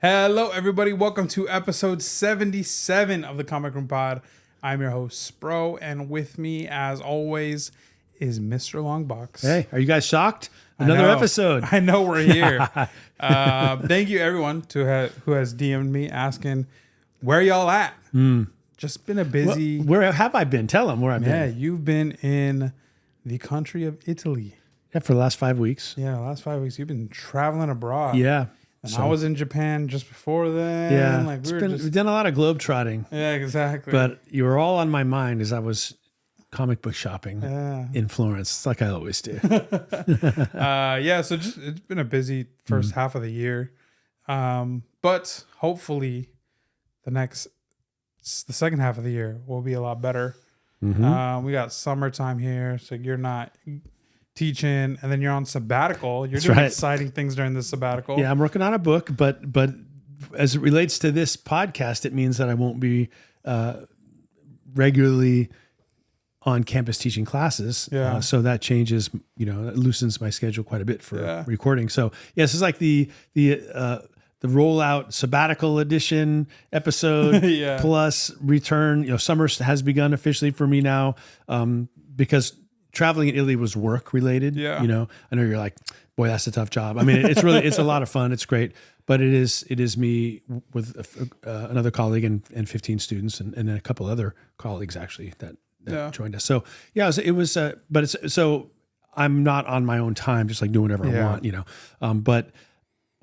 Hello, everybody. Welcome to episode 77 of the Comic Room Pod. I'm your host, Spro, and with me, as always, is Mr. Longbox. Hey, are you guys shocked? Another episode. I know we're here. Thank you, everyone, who has DM'd me asking, where y'all at? Just been a busy... Where have I been? Tell them where I've been. Yeah, you've been in the country of Italy. Yeah, for the last 5 weeks. Yeah, the last 5 weeks. You've been traveling abroad. Yeah. And I was in Japan just before then. Yeah, like we've done a lot of globe trotting. Yeah, exactly. But you were all on my mind as I was comic book shopping in Florence, like I always do. So it's been a busy first half of the year. But hopefully the second half of the year will be a lot better. We got summertime here, so you're not teaching, and then you're on sabbatical. You're doing exciting things during the sabbatical. Yeah, I'm working on a book, but as it relates to this podcast, it means that I won't be regularly on campus teaching classes. Yeah. So that changes, it loosens my schedule quite a bit for recording. So yes, it's like the rollout sabbatical edition episode plus return. Summer has begun officially for me now because traveling in Italy was work related. Yeah. I know you're like, boy, that's a tough job. I mean, it's a lot of fun. It's great, but it is me with another colleague and 15 students and then a couple other colleagues actually that joined us. So so I'm not on my own time, just like doing whatever I want, but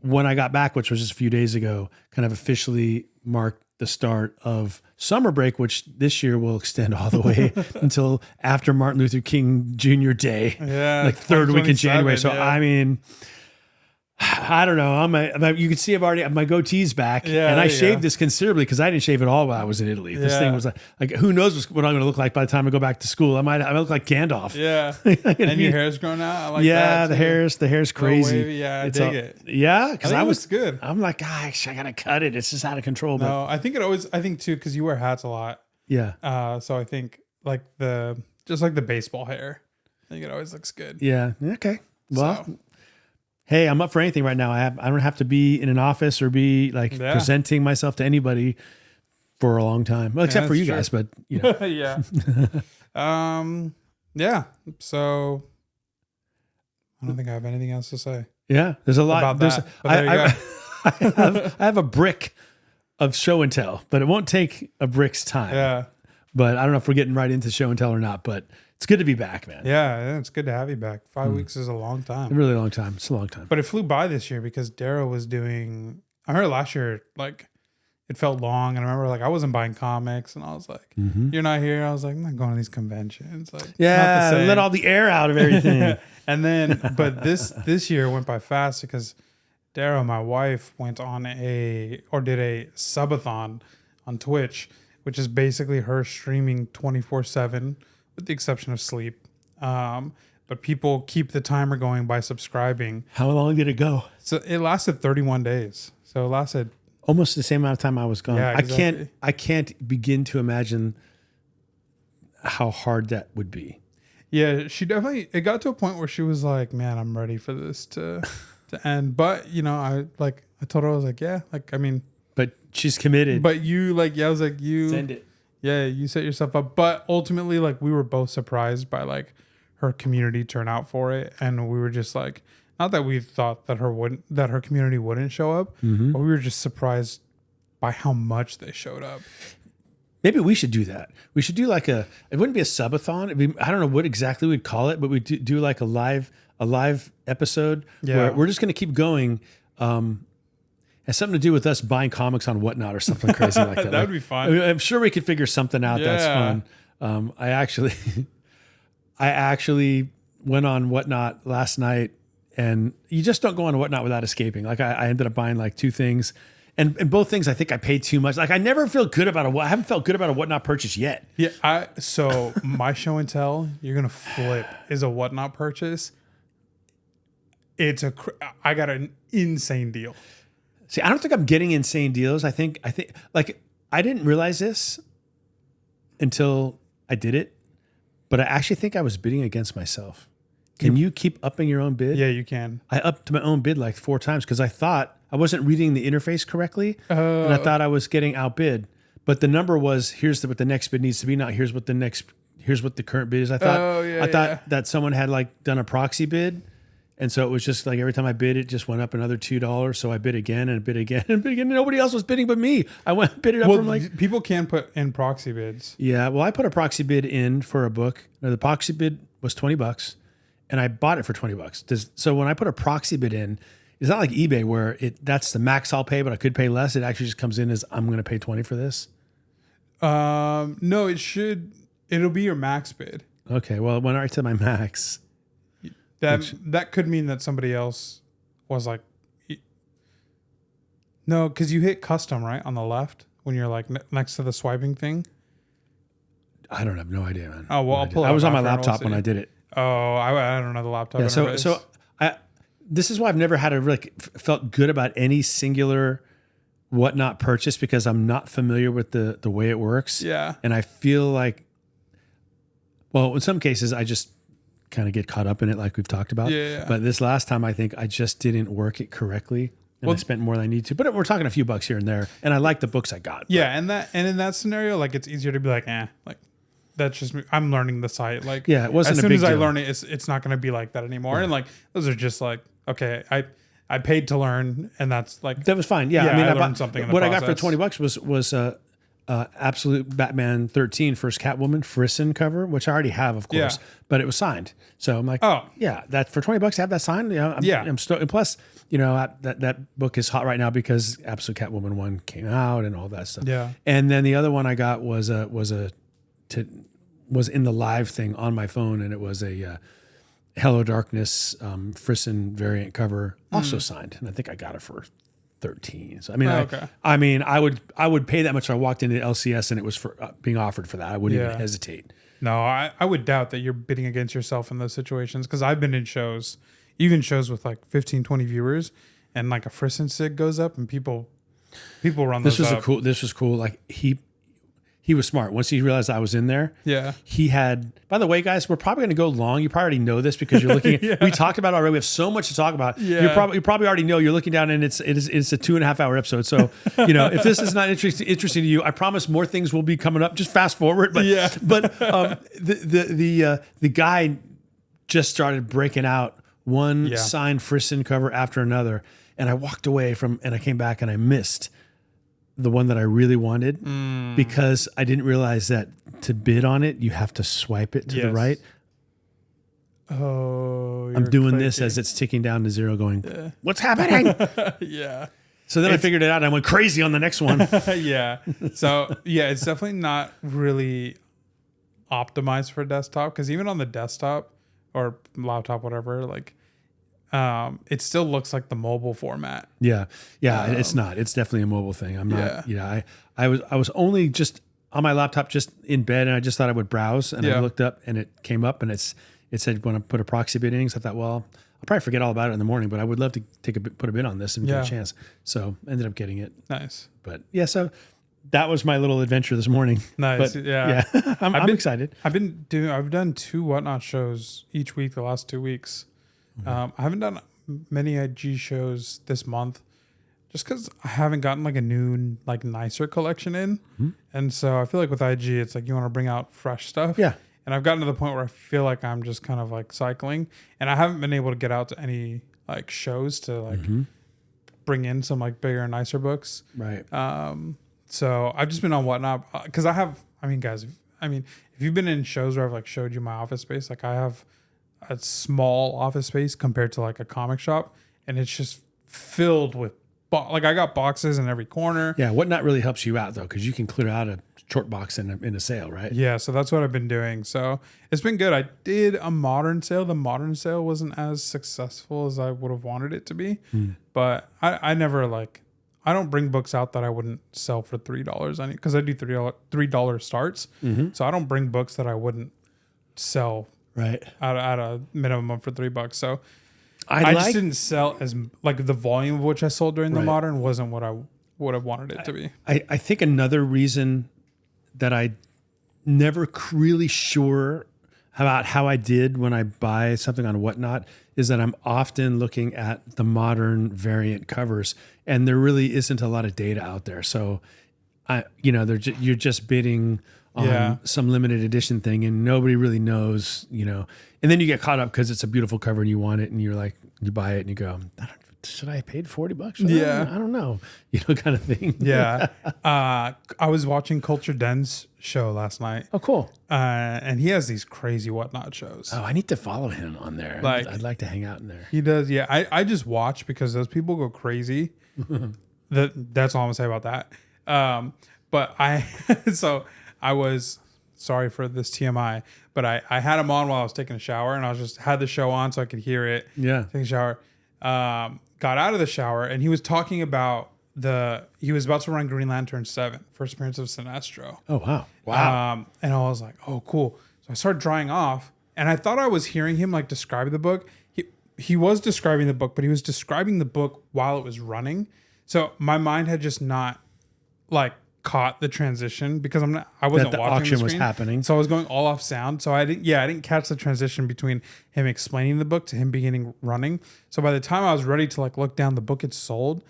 when I got back, which was just a few days ago, kind of officially marked the start of summer break, which this year will extend all the way until after Martin Luther King Jr. Day, like third week in January. So, I mean, I don't know. You can see my goatee's back, and I shaved this considerably because I didn't shave at all while I was in Italy. This thing was like who knows what I'm going to look like by the time I go back to school. I might look like Gandalf. Yeah, and your hair's grown out. I like that. the hair's crazy. Wavy. Yeah, I dig it. Yeah, because I was good. I'm like, gosh, I gotta cut it. It's just out of control. No, I think too, because you wear hats a lot. Yeah. So I think like the baseball hair. I think it always looks good. Yeah. Okay. Well. Hey, I'm up for anything right now. I don't have to be in an office or be presenting myself to anybody for a long time. Well, except for you guys, but yeah. So I don't think I have anything else to say. Yeah, there's a lot about that. I have a brick of show and tell, but it won't take a brick's time. Yeah. But I don't know if we're getting right into show and tell or not, but it's good to be back, man. Yeah, it's good to have you back. 5 weeks is a long time. A really long time. It's a long time. But it flew by this year because Darrow was doing... I heard last year, it felt long. And I remember, I wasn't buying comics. And I was like, you're not here? I was like, I'm not going to these conventions. Let all the air out of everything. And then, but this year went by fast because Darrow, my wife, went on did a subathon on Twitch, which is basically her streaming 24/7. With the exception of sleep. But people keep the timer going by subscribing. How long did it go? So it lasted 31 days. So it lasted almost the same amount of time I was gone. Yeah, exactly. I can't begin to imagine how hard that would be. Yeah, it got to a point where she was like, man, I'm ready for this to end. But, I told her, I was like, yeah, but she's committed. But you I was like, you send it. Yeah, you set yourself up. But ultimately, we were both surprised by her community turnout for it. And we were just not that we thought that her community wouldn't show up, but we were just surprised by how much they showed up. Maybe we should do that. We should do it wouldn't be a subathon. I don't know what exactly we'd call it, but we do a live episode where we're just going to keep going. Has something to do with us buying comics on Whatnot or something crazy like that. That would be fun. I'm sure we could figure something out that's fun. I actually went on Whatnot last night, and you just don't go on Whatnot without escaping. I ended up buying 2 things, and both things I think I paid too much. I never feel good about I haven't felt good about a Whatnot purchase yet. Yeah. So my show and tell you're gonna flip is a Whatnot purchase. I got an insane deal. See, I don't think I'm getting insane deals. I think I didn't realize this until I did it, but I actually think I was bidding against myself Can you keep upping your own bid? Yeah, you can. I upped my own bid like 4 times because I thought I wasn't reading the interface correctly, and I thought I was getting outbid. But the number was what the next bid needs to be. Not here's what the current bid is. I thought that someone had like done a proxy bid, and so it was just like every time I bid, it just went up another $2. So I bid again and bid again and bid again. Nobody else was bidding but me. I went bid it up from like people can put in proxy bids. Yeah, well, I put a proxy bid in for a book. Now, the proxy bid was $20. And I bought it for $20. So when I put a proxy bid in, it's not like eBay where that's the max I'll pay, but I could pay less. It actually just comes in as I'm going to pay $20 for this. No, it'll be your max bid. Okay, well, when I said my max, that could mean that somebody else was like, no, because you hit custom right on the left when you're like next to the swiping thing. I don't have no idea, man. Oh well, I'll pull it I was up on my after and we'll laptop when see. I did it. Oh, I don't know the laptop. Yeah, interface. so this is why I've never had a really felt good about any singular whatnot purchase because I'm not familiar with the way it works. Yeah, and I feel like, well, in some cases I just kind of get caught up in it, like we've talked about. Yeah. But this last time, I think I just didn't work it correctly, and I spent more than I need to. But we're talking a few bucks here and there, and I like the books I got. Yeah, and in that scenario, like it's easier to be like, like. That's just me. I'm learning the site. Like, yeah, it wasn't as a soon big as I deal. learn it, it's not going to be like that anymore. Yeah. And like those are just like, okay, I paid to learn, and that's like that was fine. Yeah, I mean, I learned something. In the what process. I got for $20 was Absolute Batman 13 first Catwoman Frisson cover, which I already have, of course, but it was signed. So I'm like, oh yeah, that for $20 to have that signed. I'm still. And plus, that book is hot right now because Absolute Catwoman 1 came out and all that stuff. Yeah, and then the other one I got was in the live thing on my phone, and it was a Hello Darkness Frisson variant cover, also signed, and I think I got it for $13. So I mean, I would pay that much if I walked into LCS and it was for being offered for that. I wouldn't even hesitate. No, I would doubt that you're bidding against yourself in those situations because I've been in shows, even shows with like 15, 20 viewers, and like a Frisson sig goes up and people run those up. This was cool. Like he was smart. Once he realized I was in there, he had, by the way, guys, we're probably going to go long. You probably already know this because you're looking at, we talked about it already. We have so much to talk about. Yeah. You probably already know, you're looking down and it's a 2.5 hour episode. So, if this is not interesting to you, I promise more things will be coming up. Just fast forward. But, the guy just started breaking out one signed Frisson cover after another. And I walked away and I came back and I missed the one that I really wanted because I didn't realize that to bid on it, you have to swipe it to the right. Oh, I'm doing this as it's ticking down to 0 going, what's happening? Yeah. So then I figured it out and I went crazy on the next one. Yeah. So it's definitely not really optimized for desktop because even on the desktop or laptop, whatever, like, it still looks like the mobile format. Yeah. It's not. It's definitely a mobile thing. I'm not. I was only just on my laptop, just in bed, and I just thought I would browse, and I looked up, and it came up, and it said when I put a proxy bid in. So I thought, well, I'll probably forget all about it in the morning, but I would love to put a bid on this and get a chance. So I ended up getting it. Nice. But so that was my little adventure this morning. Nice. But, yeah. I'm excited. I've done 2 Whatnot shows each week the last 2 weeks. I haven't done many IG shows this month just because I haven't gotten like a new, like nicer collection in. Mm-hmm. And so I feel like with IG, it's like you want to bring out fresh stuff. Yeah. And I've gotten to the point where I feel like I'm just kind of like cycling and I haven't been able to get out to any like shows to like bring in some like bigger and nicer books. Right. So I've just been on Whatnot because guys, if you've been in shows where I've like showed you my office space, like I have a small office space compared to like a comic shop, and it's just filled with like I got boxes in every corner. Yeah, Whatnot really helps you out though, because you can clear out a short box in a sale, right? Yeah, so that's what I've been doing. So it's been good. I did a modern sale. The modern sale wasn't as successful as I would have wanted it to be, but I never like. I don't bring books out that I wouldn't sell for $3 because I do $3 starts. Mm-hmm. So I don't bring books that I wouldn't sell right at a minimum for $3. So I just didn't sell as like the volume of which I sold during the modern wasn't what I would have wanted it to be. I think another reason that I never really sure about how I did when I buy something on Whatnot is that I'm often looking at the modern variant covers, and there really isn't a lot of data out there. So, you're just bidding on some limited edition thing, and nobody really knows, And then you get caught up because it's a beautiful cover and you want it, and you're like, you buy it and you go, should I have paid $40? I don't know, kind of thing. Yeah. I was watching Culture Den's show last night. Oh, cool. And he has these crazy Whatnot shows. Oh, I need to follow him on there. I'd like to hang out in there. He does. Yeah. I just watch because those people go crazy. That's all I'm gonna say about that. But I was, sorry for this TMI, but I had him on while I was taking a shower, and I was just had the show on so I could hear it. Yeah. Taking a shower. Got out of the shower, and he was talking about he was about to run Green Lantern 7, first appearance of Sinestro. Oh, wow. And I was like, oh, cool. So I started drying off, and I thought I was hearing him like describe the book. He was describing the book, but he was describing the book while it was running. So my mind had just not like caught the transition because I wasn't the watching auction the was screen. happening. So I was going all off sound. So I didn't catch the transition between him explaining the book to him beginning running. So by the time I was ready to like look down, the book had sold.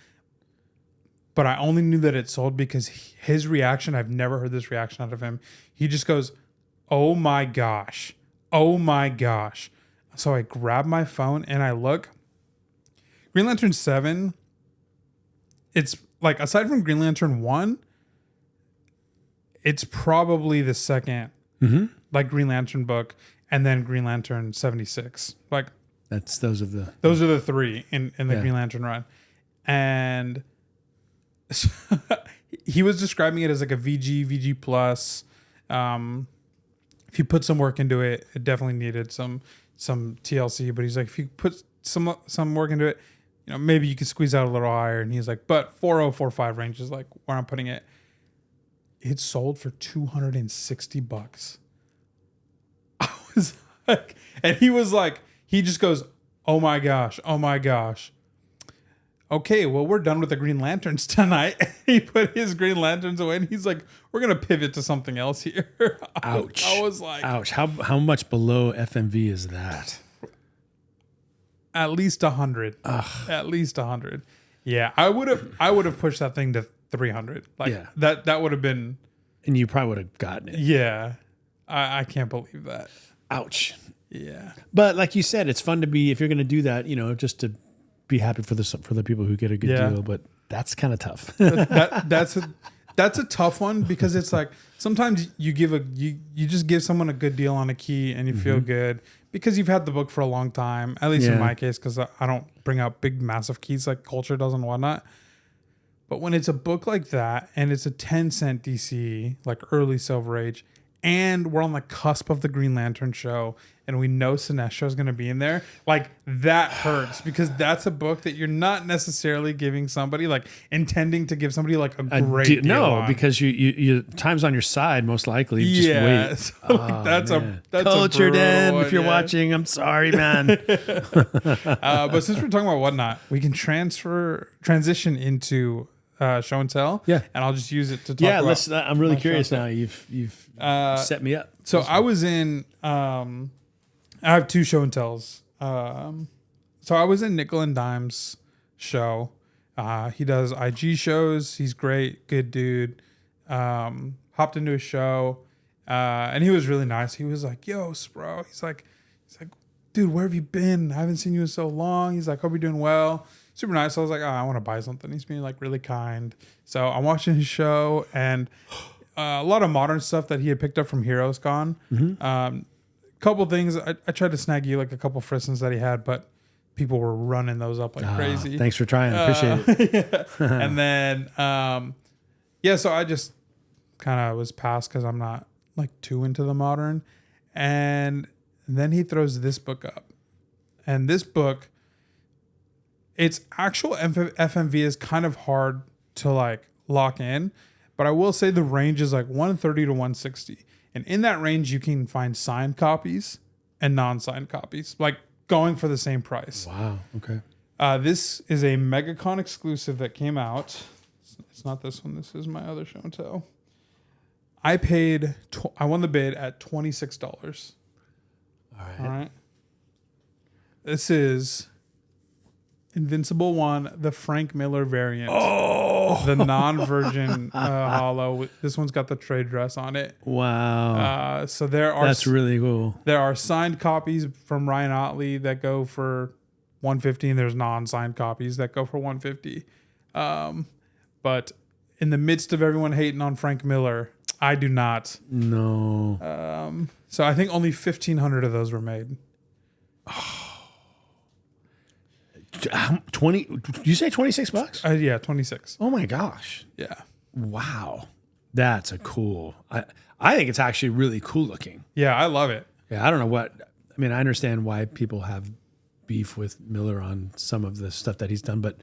But I only knew that it sold because his reaction, I've never heard this reaction out of him. He just goes, "Oh my gosh. Oh my gosh." So I grab my phone and I look. Green Lantern 7, it's like, aside from Green Lantern 1, it's probably the second like Green Lantern book, and then Green Lantern 76. Like those are the three in the Green Lantern run. And he was describing it as like a VG plus. If you put some work into it, it definitely needed some TLC, but he's like, if you put some work into it, maybe you could squeeze out a little higher. And he's like, but 4045 range is like where I'm putting it. It sold for $260. I was like, and he was like, he just goes, "Oh my gosh, oh my gosh." Okay, well, we're done with the Green Lanterns tonight. He put his Green Lanterns away, and he's like, "We're gonna pivot to something else here." Ouch! I was like, "Ouch!" How much below FMV is that? At least 100. At least 100. Yeah, I would have pushed that thing to 300. Like that would have been. And you probably would have gotten it. Yeah, I can't believe that. Ouch. Yeah. But like you said, it's fun to be, if you're going to do that, just to be happy for the people who get a good deal. But that's kind of tough. That's a tough one, because it's like sometimes you just give someone a good deal on a key and you feel good because you've had the book for a long time. At least in my case, because I don't bring out big massive keys like Culture does and whatnot. But when it's a book like that and it's a 10-cent DC, like early Silver Age, and we're on the cusp of the Green Lantern show, and we know Sinestro is going to be in there, like, that hurts, because that's a book that you're not necessarily giving somebody, like, intending to give somebody like a great deal no, on. Because you time's on your side, most likely. Just wait. So, like, that's Culture Den, if you're one, watching, I'm sorry, man. But since we're talking about Whatnot, we can transition into show and tell. Yeah. And I'll just use it to talk about. I'm really curious now. You've set me up. So I was in, I have two show and tells. So I was in Nickel and Dime's show. He does IG shows. He's great. Good dude. Hopped into his show. And he was really nice. He was like, "Yo, bro." He's like, "Dude, where have you been? I haven't seen you in so long." He's like, "Hope you're doing well." Super nice. So I was like, "Oh, I want to buy something." He's being like really kind. So I'm watching his show, and a lot of modern stuff that he had picked up from Heroes Con. Couple things. I tried to snag you like a couple fristons that he had, but people were running those up like crazy. Thanks for trying. I appreciate it. And then, so I just kind of was past because I'm not like too into the modern. And then he throws this book up, and this book, its actual FMV is kind of hard to like lock in, but I will say the range is like 130 to 160. And in that range, you can find signed copies and non-signed copies, like going for the same price. Wow. Okay. This is a MegaCon exclusive that came out. It's not this one. This is my other show and tell. I won the bid at $26. All right. This is Invincible 1, the Frank Miller variant. Oh, The non-virgin hollow. This one's got the trade dress on it. wow. So that's really cool. There are signed copies from Ryan Otley that go for $150, and there's non-signed copies that go for $150. But in the midst of everyone hating on Frank Miller, I do not. No. So I think only 1,500 of those were made. 20, did you say $26? Yeah, 26. Oh my gosh. Yeah. Wow. That's a cool. I think it's actually really cool looking. Yeah, I love it. Yeah, I don't know what. I mean, I understand why people have beef with Miller on some of the stuff that he's done, but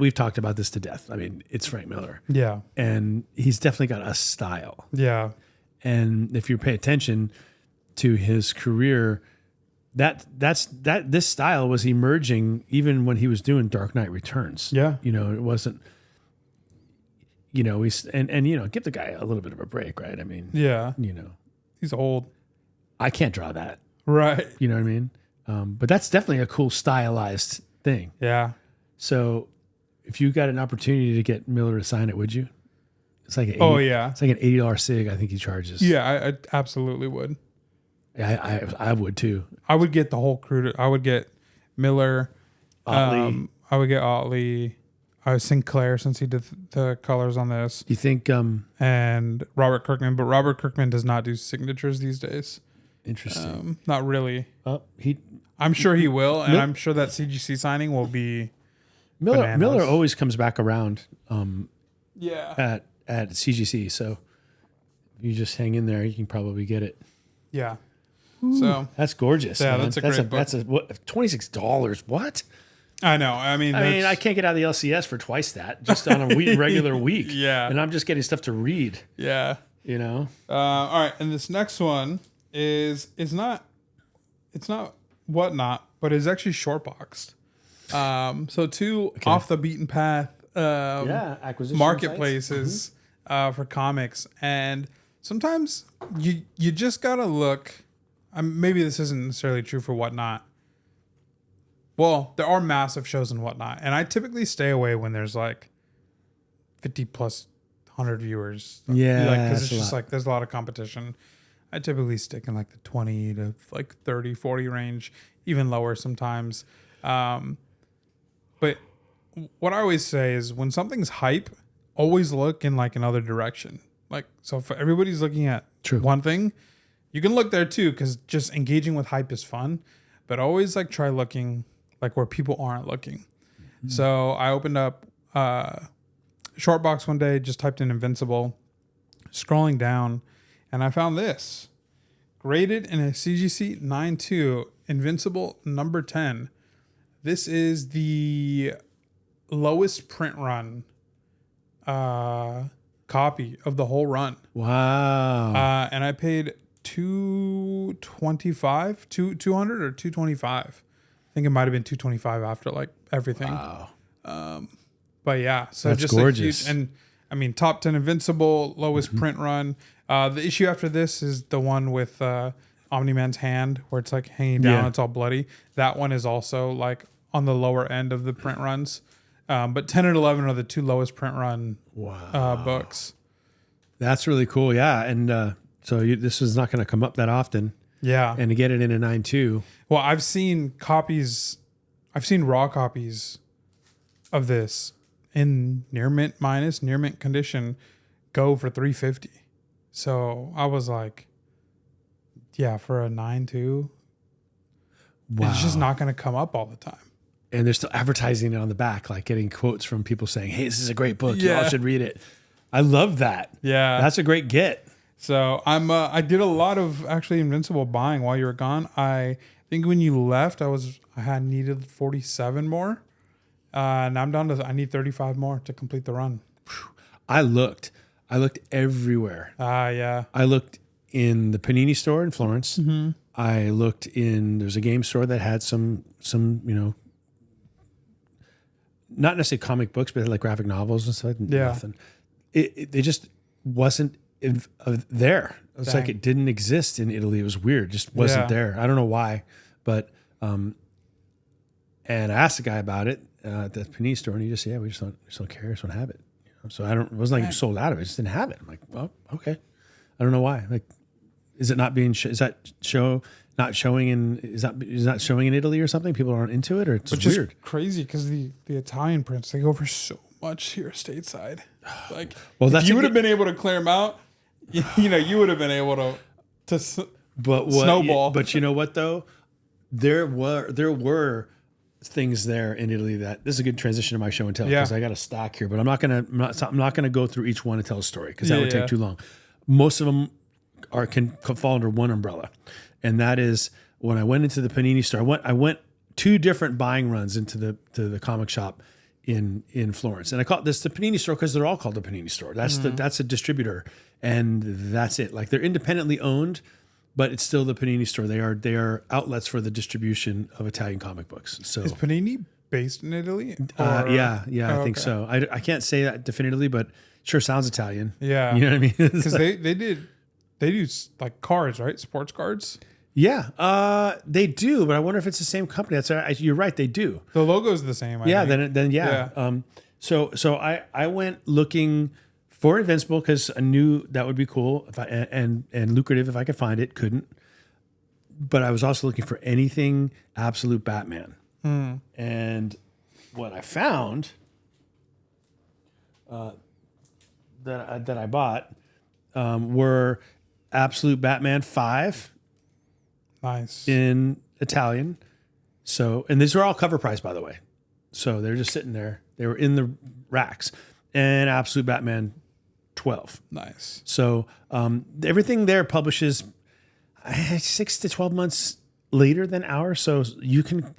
we've talked about this to death. I mean, it's Frank Miller. Yeah. And he's definitely got a style. Yeah. And if you pay attention to his career, this style was emerging even when he was doing Dark Knight Returns. Yeah. You know, it wasn't, you know, give the guy a little bit of a break, right? I mean, Yeah. you know, He's old. I can't draw that. Right. You know what I mean? But that's definitely a cool stylized thing. Yeah. So if you got an opportunity to get Miller to sign it, would you? It's like yeah. It's like an $80 cig, I think he charges. Yeah, I absolutely would. I would too. I would get the whole crew. I would get Miller. Otley. I would get Otley. I would Sinclair, since he did the colors on this. Do you think and Robert Kirkman, but Robert Kirkman does not do signatures these days. Interesting. Not really. He I'm sure he will, and I'm sure that CGC signing will be bananas. Miller always comes back around Yeah. at CGC, so if you just hang in there, you can probably get it. Yeah. So That's gorgeous. Yeah, man. that's a great book. That's what, $26. What? I know. I mean, I can't get out of the LCS for twice that just on a regular week. Yeah. And I'm just getting stuff to read, Yeah. you know? All right, and this next one is not whatnot, but it's actually short boxed. So two off the beaten path acquisition marketplaces for comics, and sometimes you just gotta look. Maybe this isn't necessarily true for Whatnot. Well, there are massive shows in Whatnot, and I typically stay away when there's like 50 plus 100 viewers. Yeah, because it's just like there's a lot of competition. I typically stick in like the 20 to like 30, 40 range, even lower sometimes. But what I always say is when something's hype, always look in like another direction. Like, so if everybody's looking at one thing, you can look there too, because just engaging with hype is fun. But always like try looking like where people aren't looking. Mm-hmm. So I opened up short box one day, just typed in Invincible, scrolling down, and I found this. Graded in a CGC 9.2, Invincible number 10. This is the lowest print run copy of the whole run. Wow. And I paid $200 or $225. I think it might have been $225 after like everything. Wow. But yeah, so that's just gorgeous. And I mean, top 10 Invincible, lowest print run. The issue after this is the one with Omni-Man's hand, where it's like hanging down, it's all bloody. That one is also like on the lower end of the print runs. But 10 and 11 are the two lowest print run books. That's really cool. Yeah. And so this is not going to come up that often. Yeah. And to get it in a 9.2. Well, I've seen raw copies of this in near mint condition go for $350. So I was like, yeah, for a 9.2, it's just not going to come up all the time. And they're still advertising it on the back, like getting quotes from people saying, hey, this is a great book. You all should read it. I love that. Yeah. That's a great get. So I did a lot of actually Invincible buying while you were gone. I think when you left, I had needed 47 more. And I'm down to, I need 35 more to complete the run. I looked everywhere. Yeah. I looked in the Panini store in Florence. Mm-hmm. I looked there's a game store that had some, not necessarily comic books, but like graphic novels and stuff. Yeah. Nothing. It just wasn't there. It's Dang. like it didn't exist in Italy. It was weird. Just wasn't there. I don't know why, but and I asked the guy about it at the panini store, and he just said, "Yeah, we just don't care. We just don't have it." You know? So it wasn't like we sold out of it. I just didn't have it. I'm like, well, okay. I don't know why. Like, is it not being? Is that show not showing in? Is not showing in Italy or something? People aren't into it, or it's Which weird. is crazy because the Italian prints, they go for so much here stateside. Like, Well, if you would have been able to clear them out, you would have been able to snowball. But you know what though? There were things there in Italy that this is a good transition to my show and tell because I got a stack here, but I'm not gonna go through each one and tell a story because that would take too long. Most of them can fall under one umbrella, and that is when I went into the Panini store. I went 2 different buying runs into the comic shop in Florence, and I call this the Panini store because they're all called the Panini store. That's that's a distributor, and that's it. Like they're independently owned, but it's still the Panini store. They are outlets for the distribution of Italian comic books. So is Panini based in Italy? Yeah, I think so. I can't say that definitively, but sure sounds Italian. Yeah, you know what I mean? Because they do like cards, right? Sports cards. Yeah, they do, but I wonder if it's the same company. You're right, they do. The logo's the same. I think. Then yeah. So I went looking for Invincible because I knew that would be cool and lucrative if I could find it. Couldn't, but I was also looking for anything absolute Batman. And what I found that I bought were Absolute Batman 5. Nice. In Italian. So, and these are all cover price, by the way. So they're just sitting there. They were in the racks. And Absolute Batman 12. Nice. So everything there publishes 6 to 12 months later than ours. So you can,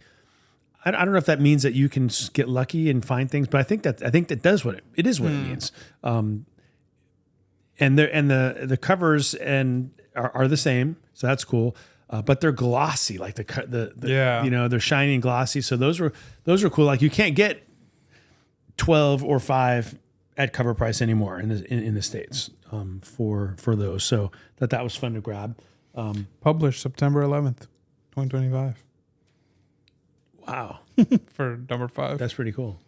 I don't know if that means that you can get lucky and find things, but I think that does what it is what it means. And the covers are the same. So that's cool. But they're glossy, like they're shiny and glossy. So those were cool. Like you can't get 12 or 5 at cover price anymore in the States for those. So that was fun to grab. Published September 11th, 2025. Wow, for number 5. that's pretty cool.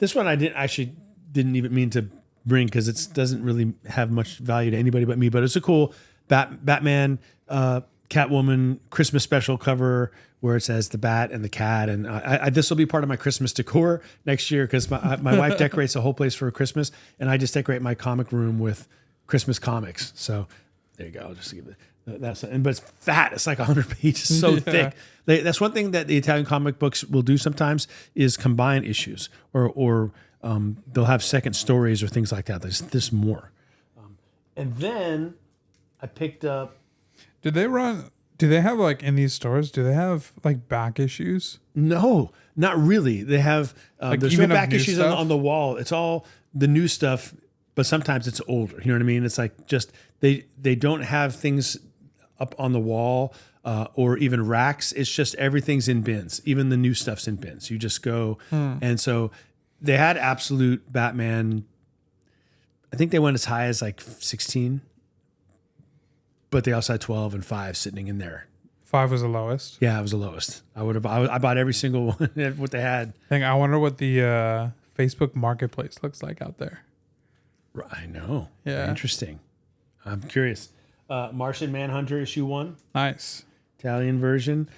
This one I didn't even mean to bring because it doesn't really have much value to anybody but me. But it's a cool Batman, Catwoman Christmas special cover where it says the bat and the cat, and this will be part of my Christmas decor next year because my wife decorates the whole place for Christmas, and I just decorate my comic room with Christmas comics. So there you go. I'll just give it but it's fat. It's like 100 pages, so thick. That's one thing that the Italian comic books will do sometimes is combine issues or they'll have second stories or things like that. There's this more, and then. I picked up. Do they have like in these stores? Do they have like back issues? No, not really. They have like there's even no back issues on the wall. It's all the new stuff, but sometimes it's older. You know what I mean? It's like just they don't have things up on the wall or even racks. It's just everything's in bins. Even the new stuff's in bins. You just go and so they had Absolute Batman. I think they went as high as like 16. But they also had 12 and 5 sitting in there. 5 was the lowest. Yeah, it was the lowest. I bought every single one what they had. I wonder what the Facebook Marketplace looks like out there. I know. Yeah. Interesting. I'm curious. Martian Manhunter issue 1. Nice. Italian version.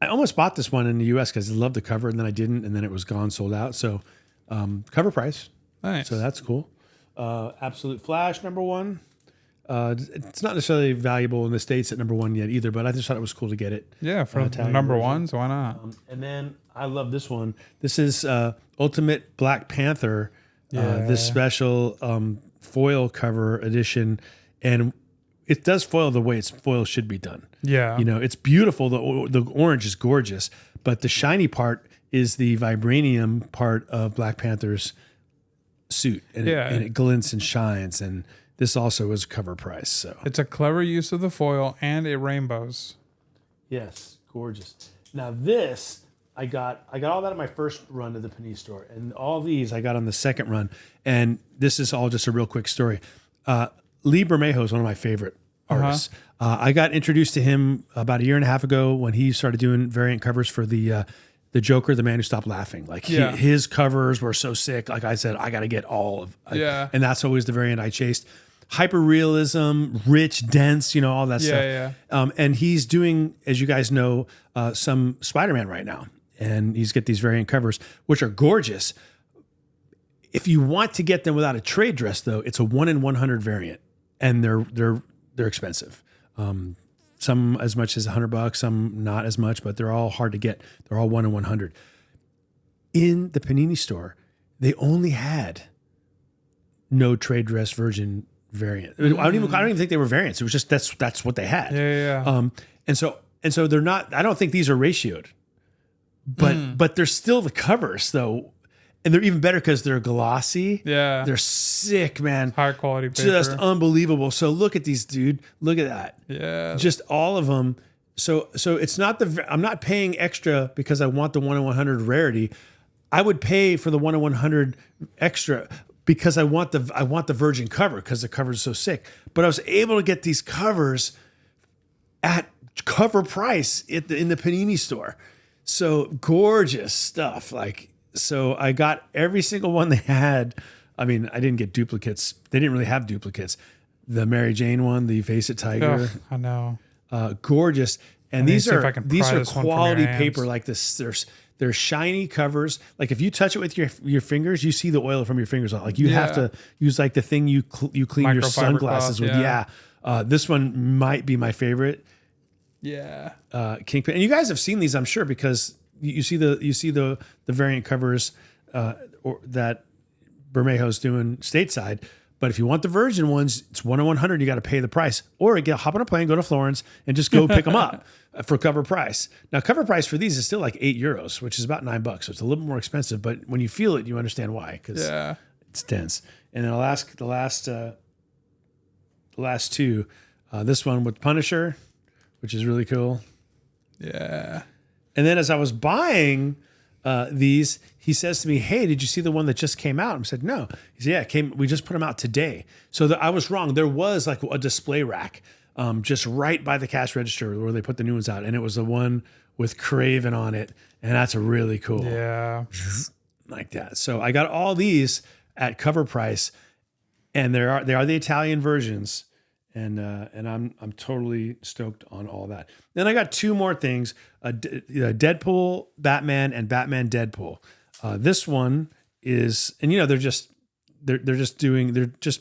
I almost bought this one in the US because I loved the cover, and then I didn't, and then it was gone, sold out. So cover price. Nice. So that's cool. Absolute Flash number 1. It's not necessarily valuable in the States at number 1 yet either, but I just thought it was cool to get it. Yeah, for number version. 1s, why not? And then I love this one. This is Ultimate Black Panther, this special foil cover edition, and it does foil the way foil should be done. Yeah, it's beautiful. The orange is gorgeous, but the shiny part is the vibranium part of Black Panther's suit, and it glints and shines and. This also was cover price, so it's a clever use of the foil and it rainbows. Yes, gorgeous. Now this I got all that on my first run to the Panini store, and all these I got on the second run. And this is all just a real quick story. Lee Bermejo is one of my favorite artists. I got introduced to him about a year and a half ago when he started doing variant covers for the Joker, the Man Who Stopped Laughing. Like his covers were so sick. Like I said, I got to get all of. And that's always the variant I chased. Hyperrealism, rich, dense, all that stuff. And he's doing, as you guys know, some Spider-Man right now. And he's got these variant covers, which are gorgeous. If you want to get them without a trade dress, though, it's a 1 in 100 variant, and they're expensive. Some as much as $100, some not as much, but they're all hard to get. They're all 1 in 100. In the Panini store, they only had no trade dress virgin variant. I don't even think they were variants. It was just that's what they had. And so they're not. I don't think these are ratioed. But they're still the covers though, and they're even better because they're glossy. They're sick, man. High quality paper, just unbelievable. So look at these, dude. Look at that. Just all of them. So it's not I'm not paying extra because I want the 1 in 100 rarity. I would pay for the 1 in 100 extra because I want the virgin cover because the cover is so sick. But I was able to get these covers at cover price in the Panini store. So gorgeous stuff. So I got every single one they had. I mean, I didn't get duplicates. They didn't really have duplicates. The Mary Jane one, the Face It Tiger. I know. Gorgeous. And these are this quality paper like this. They're shiny covers. Like if you touch it with your fingers, you see the oil from your fingers on. Like you have to use like the thing you clean your sunglasses with. This one might be my favorite. Kingpin, and you guys have seen these, I'm sure, because you see the variant covers that Bermejo's doing stateside. But if you want the virgin ones, it's 1 in 100. You got to pay the price, or hop on a plane, go to Florence, and just go pick them up for cover price. Now, cover price for these is still like €8, which is about $9, so it's a little more expensive. But when you feel it, you understand why, because it's dense. And then the last two, this one with Punisher, which is really cool. And then as I was buying these, he says to me, "Hey, did you see the one that just came out?" I said, "No." He said, "Yeah, we just put them out today." So I was wrong. There was like a display rack just right by the cash register where they put the new ones out. And it was the one with Craven on it. And that's a really cool. Like that. So I got all these at cover price. And they are the Italian versions. And I'm totally stoked on all that. Then I got two more things: Deadpool, Batman, and Batman Deadpool. This one is, and they're just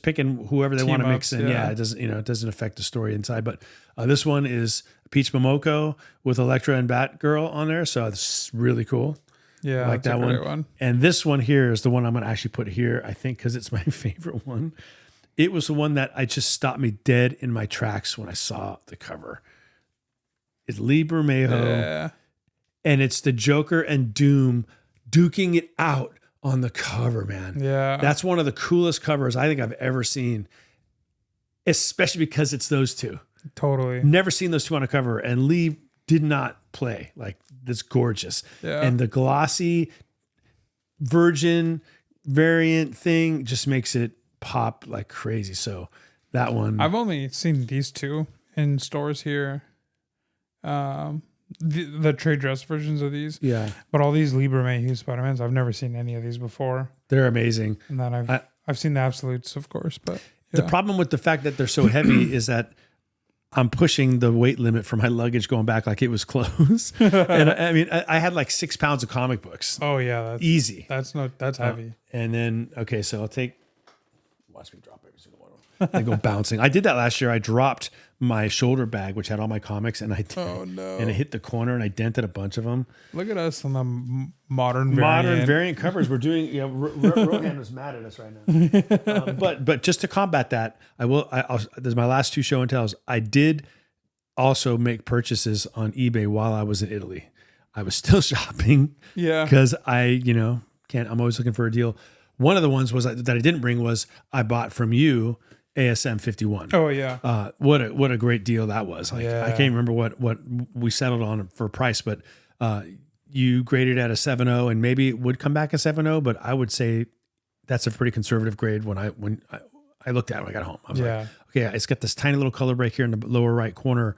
picking whoever they want to mix in. It doesn't affect the story inside. But this one is Peach Momoko with Elektra and Batgirl on there, so it's really cool. I like that one. And this one here is the one I'm going to actually put here, I think, because it's my favorite one. It was the one that I just stopped me dead in my tracks when I saw the cover. It's Lee Bermejo, and it's the Joker and Doom duking it out on the cover, man. That's one of the coolest covers I think I've ever seen, especially because it's those two. Totally. Never seen those two on a cover, and Lee did not play. Like, that's gorgeous. And the glossy virgin variant thing just makes it pop like crazy. So that one, I've only seen these two in stores here. The trade dress versions of these, but all these Lee Bermejo Spider-Mans, I've never seen any of these before. They're amazing. And then I've seen the Absolutes, of course, but the problem with the fact that they're so heavy is that I'm pushing the weight limit for my luggage going back like it was clothes. And I mean, I had like 6 pounds of comic books. That's easy. That's heavy. And then so watch me drop every single one of them. They go bouncing. I did that last year. I dropped my shoulder bag, which had all my comics, and and it hit the corner, and I dented a bunch of them. Look at us on the modern variant covers. We're doing. Rohan was mad at us right now. But just to combat that, there's my last two show and tells. I did also make purchases on eBay while I was in Italy. I was still shopping. Because I'm always looking for a deal. One of the ones that I didn't bring was I bought from you ASM 51. Oh yeah. What a great deal that was. I can't remember what we settled on for price, but you grade it at a 7.0, and maybe it would come back a 7.0, but I would say that's a pretty conservative grade. When I looked at it when I got home, I was like, okay, it's got this tiny little color break here in the lower right corner.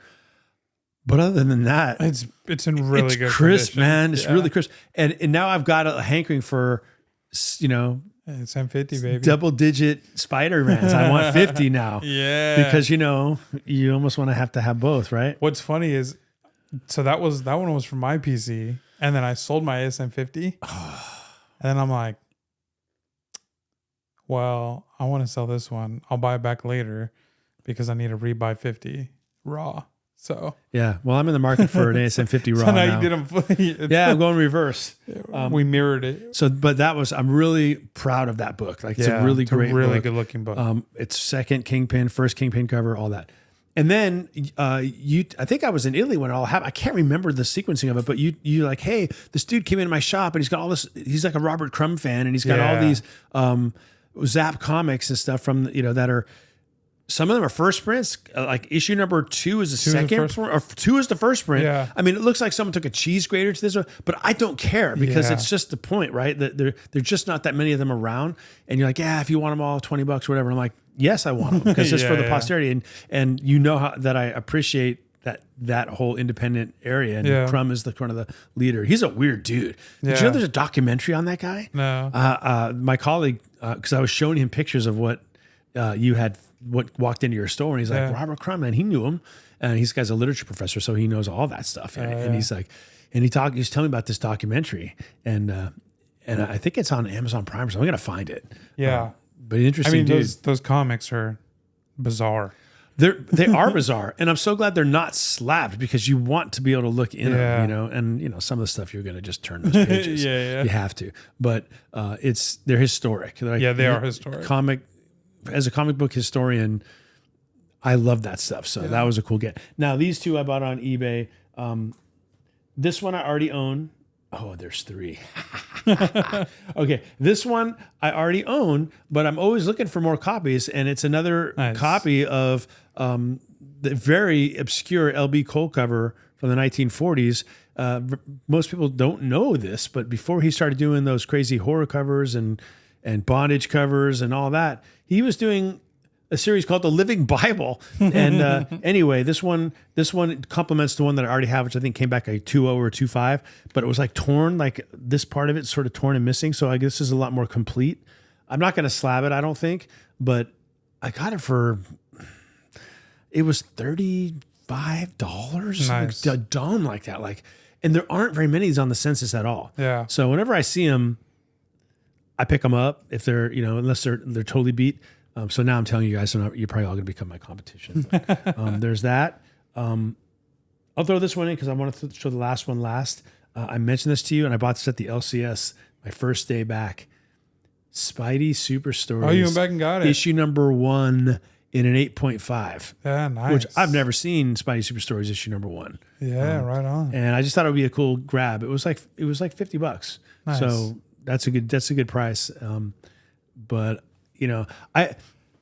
But other than that, it's in really good crisp, condition. man. It's really crisp. And now I've got a hankering for, it's M50, baby. double digit Spider-Mans. I want 50 now. Yeah. Because, you almost want to have both, right? What's funny is, so that one was from my PC, and then I sold my ASM50. And then I'm like, well, I want to sell this one. I'll buy it back later because I need to rebuy 50 raw. So yeah, well, I'm in the market for an ASM50 raw so now. you did them. Yeah, I'm going reverse. We mirrored it. So, but I'm really proud of that book. Like, it's a really great, really book. good looking book. It's second Kingpin, first Kingpin cover, all that. And then I think I was in Italy when it all happened. I can't remember the sequencing of it, but you like, hey, this dude came into my shop and he's got all this. He's like a Robert Crumb fan, and he's got all these Zap comics and stuff from that are. Some of them are first prints. Like issue number 2 is the second print, or 2 is the first print. Yeah. I mean, it looks like someone took a cheese grater to this one, but I don't care because it's just the point, right? That there's just not that many of them around. And you're like, yeah, if you want them all, $20 or whatever. And I'm like, yes, I want them because it's for the posterity. And you know how that I appreciate that whole independent area. And Crumb is kind of the leader. He's a weird dude. Did you know there's a documentary on that guy? No. My colleague, because I was showing him pictures of what what walked into your store, and he's like, Robert Crumb, and he knew him, and he's a literature professor, so he knows all that stuff. And he's like, and he's telling me about this documentary, and I think it's on Amazon Prime, so I'm gonna find it. Yeah, but interesting. I mean, those comics are bizarre. They are bizarre, and I'm so glad they're not slabbed because you want to be able to look in them, and some of the stuff you're gonna just turn those pages. You have to, but they're historic. They are historic. As a comic book historian, I love that stuff. So that was a cool get. Now, these two I bought on eBay. This one I already own. Oh, there's 3. Okay, this one I already own, but I'm always looking for more copies. And it's another copy of the very obscure LB Cole cover from the 1940s. Most people don't know this, but before he started doing those crazy horror covers and bondage covers and all that, he was doing a series called The Living Bible. And anyway, this one complements the one that I already have, which I think came back a 2.0 or 2.5, but it was like torn, like this part of it's sort of torn and missing. So I guess this is a lot more complete. I'm not going to slab it, I don't think, but I got it it was $35. Nice. Like, dumb like that. And there aren't very many of these on the census at all. Yeah. So whenever I see them, I pick them up if they're, unless they're totally beat. So now I'm telling you guys, so you're probably all going to become my competition. But, there's that. I'll throw this one in because I want to show the last one last. I mentioned this to you, and I bought this at the LCS my first day back. Spidey Super Stories. Oh, you went back and got it. Issue number 1 in an 8.5. Yeah, nice. Which I've never seen Spidey Super Stories issue number 1. Yeah, right on. And I just thought it would be a cool grab. It was like $50. Nice. So that's a good price. But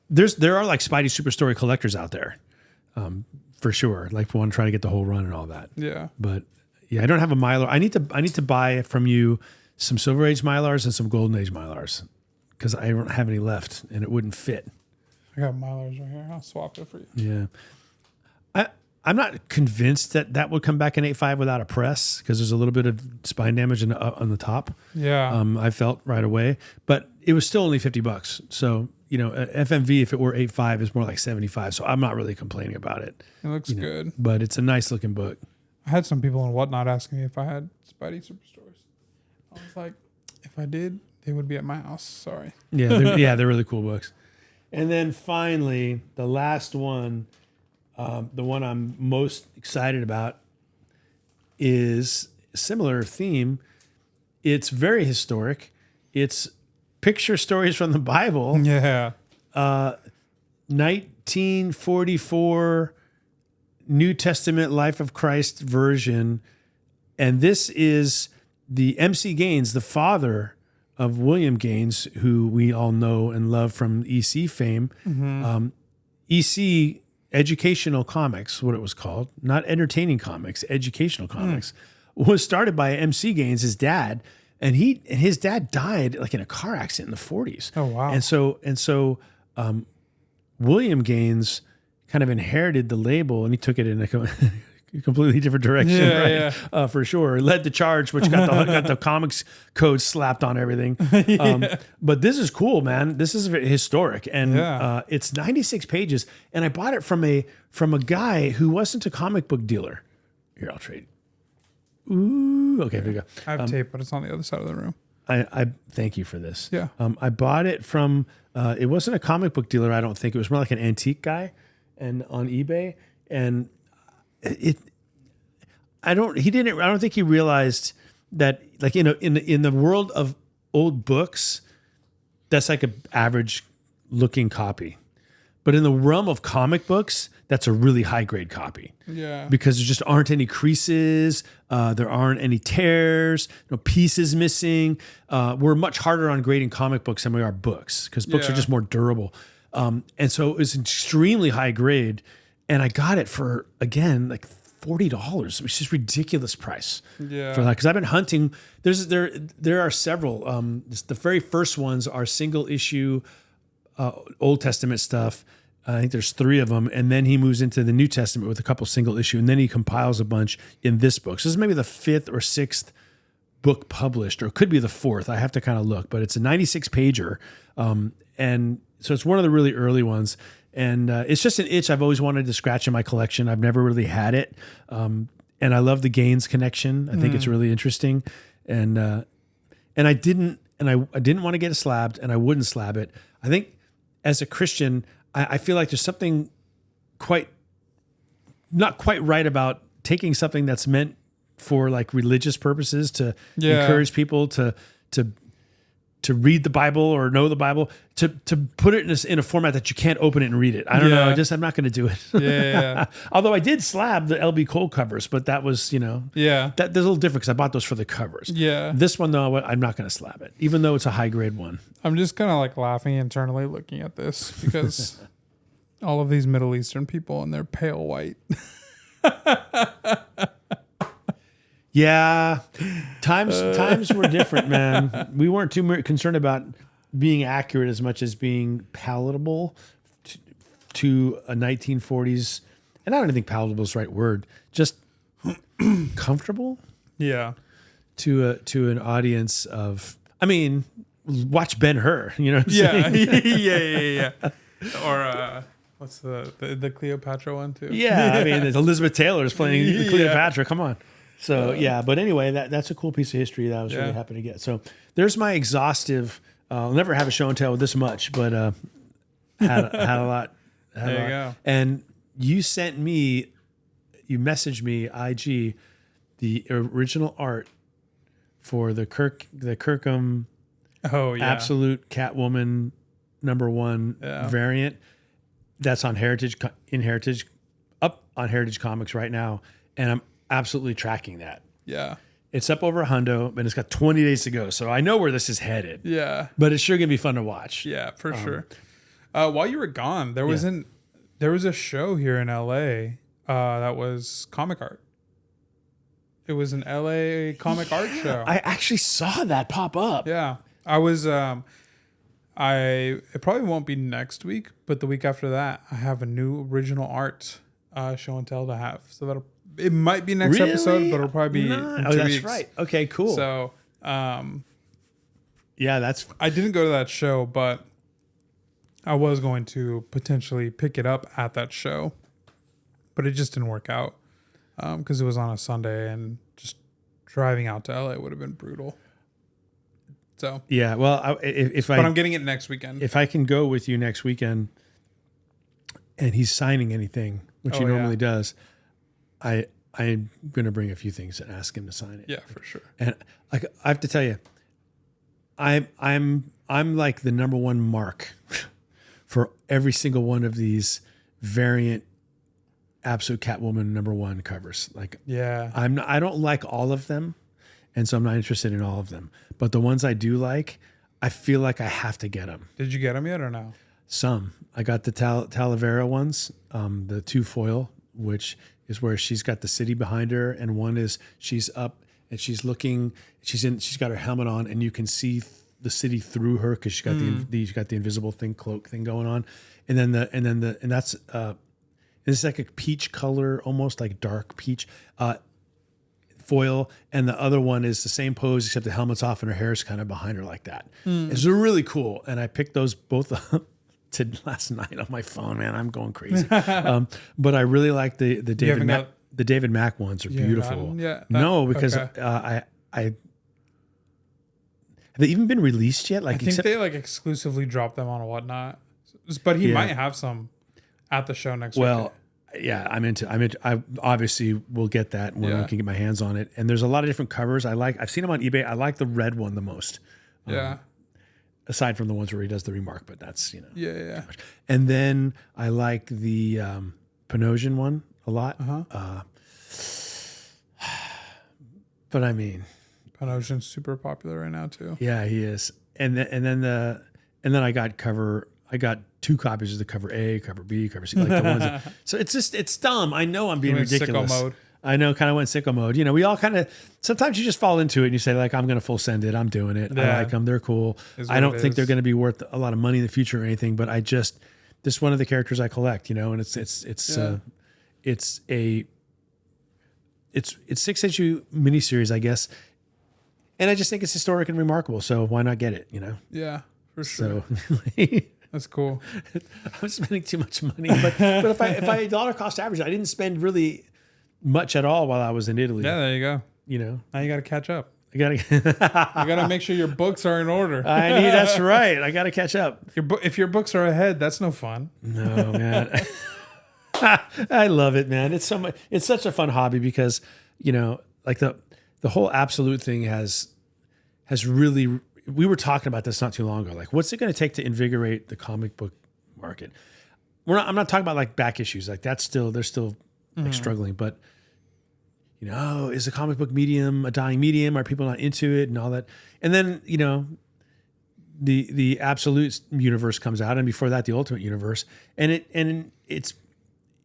there are like Spidey Super Story collectors out there, for sure. Like, want to try to get the whole run and all that. Yeah. But I don't have a Mylar. I need to buy from you some Silver Age Mylars and some Golden Age Mylars because I don't have any left and it wouldn't fit. I got Mylars right here. I'll swap it for you. Yeah. I'm not convinced that would come back in 8.5 without a press because there's a little bit of spine damage on the top. Yeah. I felt right away, but it was still only $50. So, FMV, if it were 8.5, is more like 75. So I'm not really complaining about it. It looks good. But it's a nice looking book. I had some people in Whatnot asking me if I had Spidey Super Stories. I was like, if I did, they would be at my house. Sorry. Yeah, they're really cool books. And then finally, the last one, the one I'm most excited about, is a similar theme. It's very historic. It's picture stories from the Bible. Yeah. 1944 New Testament Life of Christ version. And this is the MC Gaines, the father of William Gaines, who we all know and love from EC fame. Mm-hmm. EC Educational Comics, what it was called, not entertaining comics, educational comics. was started by MC Gaines, his dad, and his dad died like in a car accident in the 40s. Oh, wow. And so William Gaines kind of inherited the label, and he took it in a completely different direction, for sure. Led the charge, which got the comics code slapped on everything. But this is cool, man. This is historic, and it's 96 pages. And I bought it from a guy who wasn't a comic book dealer. Here, I'll trade. Ooh, okay, here we go. I have tape, but it's on the other side of the room. I thank you for this. Yeah. I bought it from. It wasn't a comic book dealer, I don't think. It was more like an antique guy, and on eBay, and I don't think he realized that, like, in the world of old books, that's like an average looking copy. But in the realm of comic books, that's a really high grade copy. Yeah. Because there just aren't any creases, there aren't any tears, no pieces missing. We're much harder on grading comic books than we are books, because books are just more durable. And so it was extremely high grade. And I got it for, again, like $40, which is ridiculous price. Yeah. For that, because I've been hunting. There are several. The very first ones are single issue Old Testament stuff. I think there's 3 of them, and then he moves into the New Testament with a couple single issue, and then he compiles a bunch in this book. So this is maybe the 5th or 6th book published, or it could be the 4th. I have to kind of look, but it's a 96 pager, and so it's one of the really early ones. And it's just an itch I've always wanted to scratch in my collection. I've never really had it. And I love the Gaines connection. I think it's really interesting. And I didn't want to get it slabbed, and I wouldn't slab it. I think as a Christian, I feel like there's something not quite right about taking something that's meant for like religious purposes to encourage people to read the Bible or know the Bible, to put it in a format that you can't open it and read it. I don't know. I'm not going to do it. Yeah. Although I did slab the LB Cole covers, but that was, that's a little different because I bought those for the covers. Yeah. This one, though, I'm not going to slab it, even though it's a high grade one. I'm just kind of like laughing internally looking at this because all of these Middle Eastern people and they're pale white. Yeah, times were different, man. We weren't too concerned about being accurate as much as being palatable to a 1940s, and I don't even think palatable is the right word, just comfortable. Yeah. To an audience of, I mean, watch Ben-Hur. You know what I'm saying? Yeah. Or what's the Cleopatra one too? Yeah, I mean, Elizabeth Taylor is playing Cleopatra. Come on. So but anyway, that's a cool piece of history that I was really happy to get. So there's my exhaustive. I'll never have a show and tell this much, but had a lot. There you go. And you messaged me IG the original art for the Kirkham Absolute Catwoman #1 variant. That's on Heritage up on Heritage Comics right now, and I'm absolutely tracking that. Yeah. It's up over $100, but it's got 20 days to go. So I know where this is headed. Yeah. But it's sure going to be fun to watch. Yeah, for sure. While you were gone, there was a show here in LA that was comic art. It was an LA comic art show. I actually saw that pop up. Yeah. I was it probably won't be next week, but the week after that, I have a new original art show and tell to have. So it might be next episode, but it'll probably be in 2 that's weeks. right. Okay, cool. So, I didn't go to that show, but I was going to potentially pick it up at that show, but it just didn't work out because it was on a Sunday and just driving out to LA would have been brutal. So yeah, well, but I'm getting it next weekend. If I can go with you next weekend, and he's signing anything, which he normally does, I'm going to bring a few things and ask him to sign it. Yeah, for sure. And I have to tell you, I'm like the #1 mark for every single one of these variant Absolute Catwoman #1 covers. Like, I don't like all of them, and so I'm not interested in all of them. But the ones I do like, I feel like I have to get them. Did you get them yet or no? Some. I got the Talavera ones, the 2 foil, which is where she's got the city behind her, and one is she's up and she's looking. She's got her helmet on, and you can see the city through her because she's got she's got the invisible cloak thing going on, and that's it's like a peach color, almost like dark peach foil, and the other one is the same pose except the helmet's off and her hair is kind of behind her like that. It's really cool, and I picked those both up to last night on my phone. Man, I'm going crazy. But I really like the David Mack ones are beautiful. No, because I have they even been released yet? Like I think they like exclusively drop them on Whatnot, but he might have some at the show next week. Well, yeah, I'm into. I obviously will get that when I can get my hands on it. And there's a lot of different covers. I've seen them on eBay. I like the red one the most. Aside from the ones where he does the remark, but that's Yeah. And then I like the Panosian one a lot. But I mean, Panosian's super popular right now too. Yeah, he is. And then I got 2 copies of the cover A, cover B, cover C, like the ones. So it's dumb. I know I'm being ridiculous. Sicko mode. I know, kind of went sicko mode. We all kind of, sometimes you just fall into it and you say like, I'm going to full send it. I'm doing it. I like them. They're cool. I don't think they're going to be worth a lot of money in the future or anything, but this is one of the characters I collect, and it's 6-issue miniseries, I guess. And I just think it's historic and remarkable. So why not get it, Yeah, for sure. So that's cool. I'm spending too much money, but if I dollar cost average, I didn't spend really much at all while I was in Italy. Yeah, there you go. Now you got to catch up. You got to make sure your books are in order. That's right. I got to catch up. If your books are ahead, that's no fun. No, man. I love it, man. It's such a fun hobby because, like the whole absolute thing has really, we were talking about this not too long ago. Like, what's it going to take to invigorate the comic book market? I'm not talking about like back issues. Like they're still like struggling, but is the comic book medium a dying medium? Are people not into it and all that? And then, the absolute universe comes out, and before that, the ultimate universe, and it's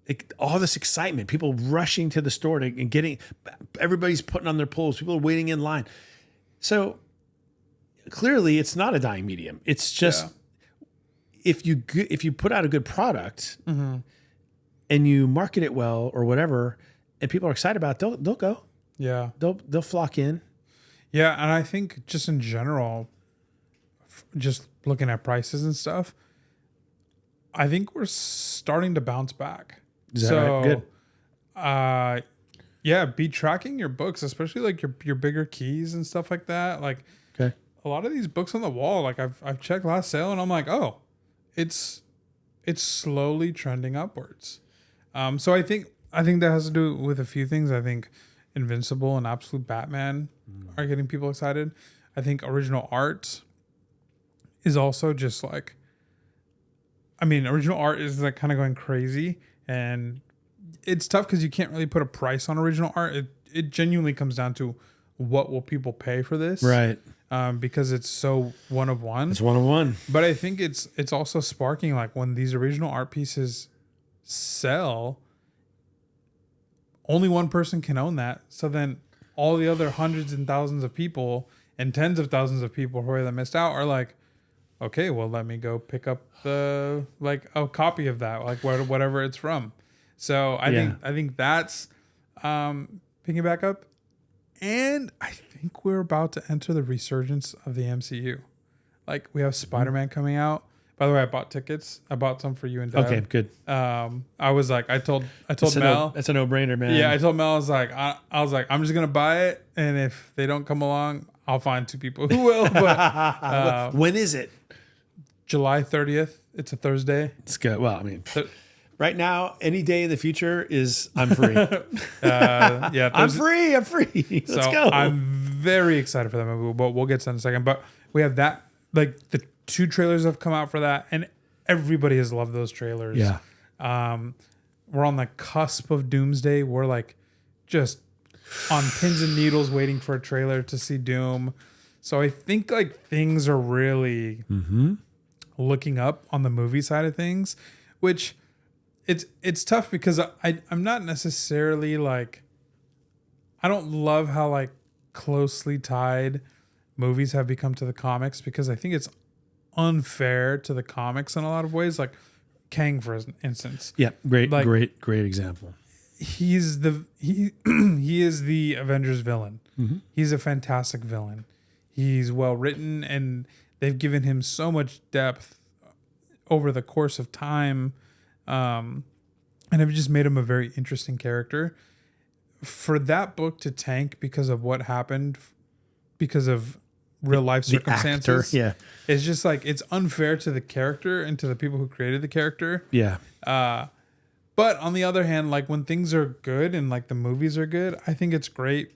like all this excitement, people rushing to the store and getting, everybody's putting on their pulls, people are waiting in line. So clearly it's not a dying medium. It's just, if you put out a good product and you market it well or whatever, and people are excited about it, they'll go. Yeah. They'll flock in. Yeah. And I think just in general, just looking at prices and stuff, I think we're starting to bounce back. Is that right? Good. Be tracking your books, especially like your bigger keys and stuff like that. Like a lot of these books on the wall, like I've checked last sale and I'm like, oh, it's slowly trending upwards. So I think that has to do with a few things. I think Invincible and Absolute Batman are getting people excited. I think original art is also just like, original art is like kind of going crazy, and it's tough because you can't really put a price on original art. It genuinely comes down to what will people pay for this, right? Because it's so one of one. It's one of one. But I think it's also sparking, like when these original art pieces sell, only one person can own that. So then all the other hundreds and thousands of people and tens of thousands of people who that missed out are like, okay, well, let me go pick up a copy of that, like whatever it's from. So I think that's picking back up. And I think we're about to enter the resurgence of the MCU. Like we have Spider-Man coming out. By the way, I bought tickets. I bought some for you and Dad. Okay, good. I was like, I told Mel. That's a no-brainer, man. Yeah, I told Mel, I was like, I'm just gonna buy it, and if they don't come along, I'll find 2 people who will. But when is it? July 30th. It's a Thursday. It's good. Well, right now, any day in the future I'm free. I'm free. Let's go. I'm very excited for that movie, but we'll get to that in a second. But we have that, like the 2 trailers have come out for that, and everybody has loved those trailers. Yeah. We're on the cusp of Doomsday. We're like just on pins and needles waiting for a trailer to see Doom. So I think like things are really looking up on the movie side of things, which it's tough because I'm not necessarily like, I don't love how like closely tied movies have become to the comics, because I think it's unfair to the comics in a lot of ways. Like Kang, for instance. Yeah, great, Like, great example. he is the Avengers villain. Mm-hmm. He's a fantastic villain. He's well written, and they've given him so much depth over the course of time, and have just made him a very interesting character. For that book to tank because of what happened, because of real life circumstances, The actor, it's just like, it's unfair to the character and to the people who created the character. yeah. But on the other hand, like when things are good and like the movies are good, I think it's great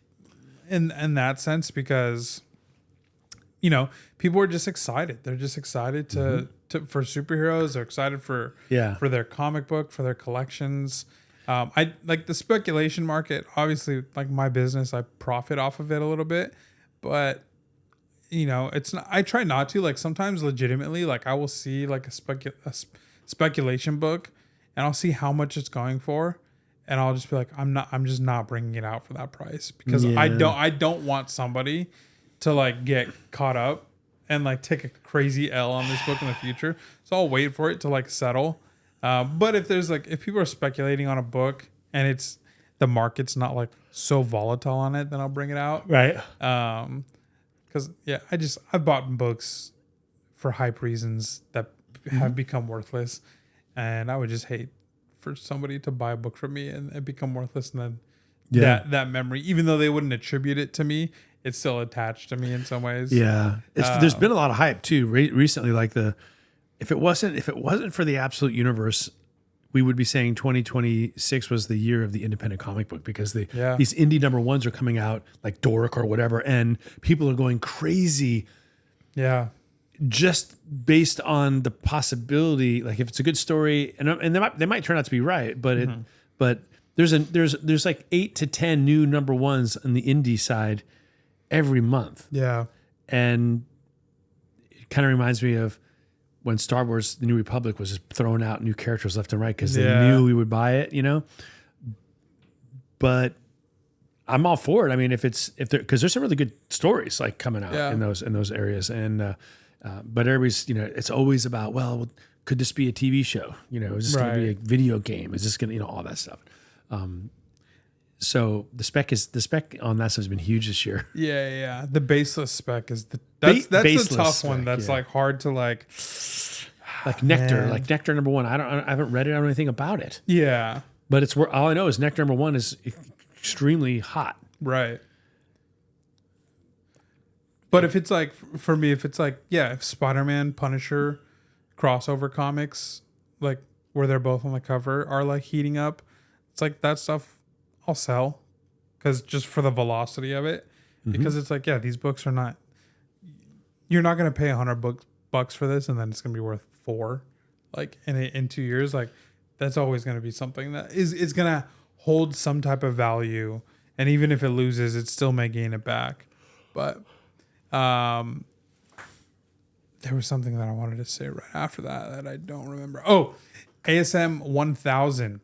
in that sense, because, you know, people are just excited. They're just excited to for superheroes. They're excited for their comic book, for their collections. I like the speculation market. Obviously, like my business, I profit off of it a little bit, but you know, it's not. I try not to. Like sometimes, legitimately, like I will see like a speculation book, and I'll see how much it's going for, and I'll just be like, I'm just not bringing it out for that price, because I don't want somebody to like get caught up and like take a crazy L on this book in the future. So I'll wait for it to like settle. But if people are speculating on a book and it's the market's not like so volatile on it, then I'll bring it out. Right. Because I've bought books for hype reasons that have become worthless, and I would just hate for somebody to buy a book from me and it become worthless, and then that memory, even though they wouldn't attribute it to me, it's still attached to me in some ways. Yeah, there's been a lot of hype too recently. Like if it wasn't for the Absolute Universe, we would be saying 2026 was the year of the independent comic book, because these indie number ones are coming out, like Dork or whatever, and people are going crazy. Yeah. Just based on the possibility, like if it's a good story, and they might turn out to be right, but but there's like 8 to 10 new number ones on the indie side every month. Yeah. And it kind of reminds me of when Star Wars: The New Republic was just throwing out new characters left and right because they knew we would buy it, you know. But I'm all for it. I mean, because there's some really good stories like coming out in those areas, and but everybody's, you know, it's always about, well, could this be a TV show? You know, is this going to be a video game? Is this going to, you know, all that stuff. So the spec on that stuff has been huge this year. Yeah. The baseless spec is that's the tough spec, one. That's like hard to like Nectar, like Nectar number one. I haven't read it. I don't know anything about it. Yeah, but it's all I know is Nectar number one is extremely hot. Right. But if it's like, for me, if Spider-Man, Punisher, crossover comics, like where they're both on the cover, are like heating up, it's like that stuff I'll sell, because just for the velocity of it, because it's like, these books are not, you're not going to pay $100 for this and then it's going to be worth $4, like in 2 years. Like that's always going to be something that is going to hold some type of value, and even if it loses, it still may gain it back. But there was something that I wanted to say right after that I don't remember. Oh, ASM 1000.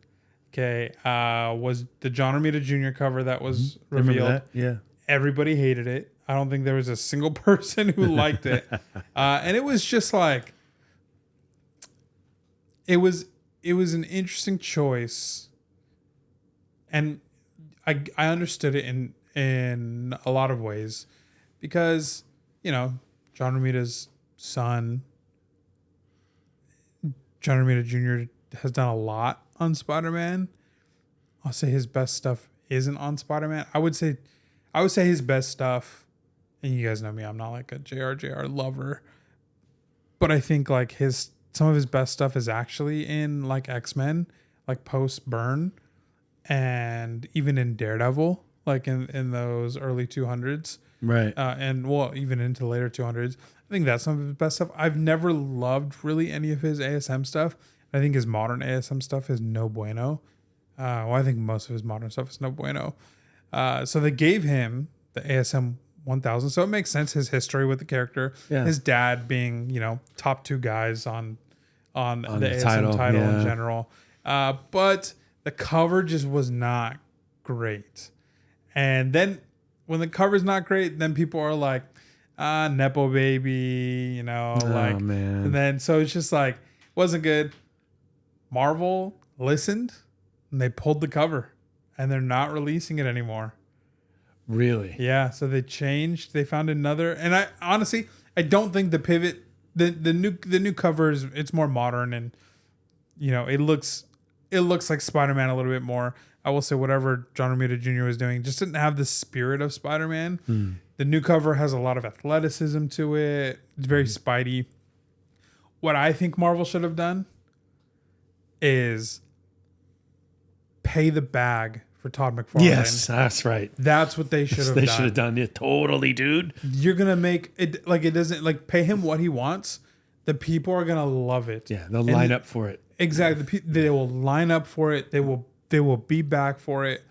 Okay, was the John Romita Jr. cover that was revealed. That? Yeah. Everybody hated it. I don't think there was a single person who liked it. And it was just like, it was an interesting choice. And I understood it in a lot of ways, because, you know, John Romita's son, John Romita Jr. has done a lot on Spider-Man. I'll say his best stuff isn't on Spider-Man. I would say his best stuff, and you guys know me, I'm not like a JR lover, but I think like some of his best stuff is actually in like X-Men, like post Burn, and even in Daredevil, like in those early 200s. Right. And well, even into the later 200s. I think that's some of his best stuff. I've never loved really any of his ASM stuff. I think his modern ASM stuff is no bueno. I think most of his modern stuff is no bueno. So they gave him the ASM 1000. So it makes sense, his history with the character. Yeah. His dad being, you know, top 2 guys on the ASM title in general. But the cover just was not great. And then when the cover's not great, then people are like, Nepo baby, you know, like, man. and then so it's just like, wasn't good. Marvel listened and they pulled the cover and they're not releasing it anymore. Really? Yeah. So they changed, they found another. And I honestly, I don't think the pivot, the new cover is, it's more modern and, you know, it looks like Spider-Man a little bit more. I will say whatever John Romita Jr. was doing just didn't have the spirit of Spider-Man. The new cover has a lot of athleticism to it. It's very Spidey. What I think Marvel should have done is pay the bag for Todd McFarlane. Yes, that's right. That's what they should have done. They should have done it. Totally, dude. You're going to make it like it doesn't like pay him what he wants. The people are going to love it. Yeah, they'll line up for it. Exactly. They will line up for it. They will be back for it.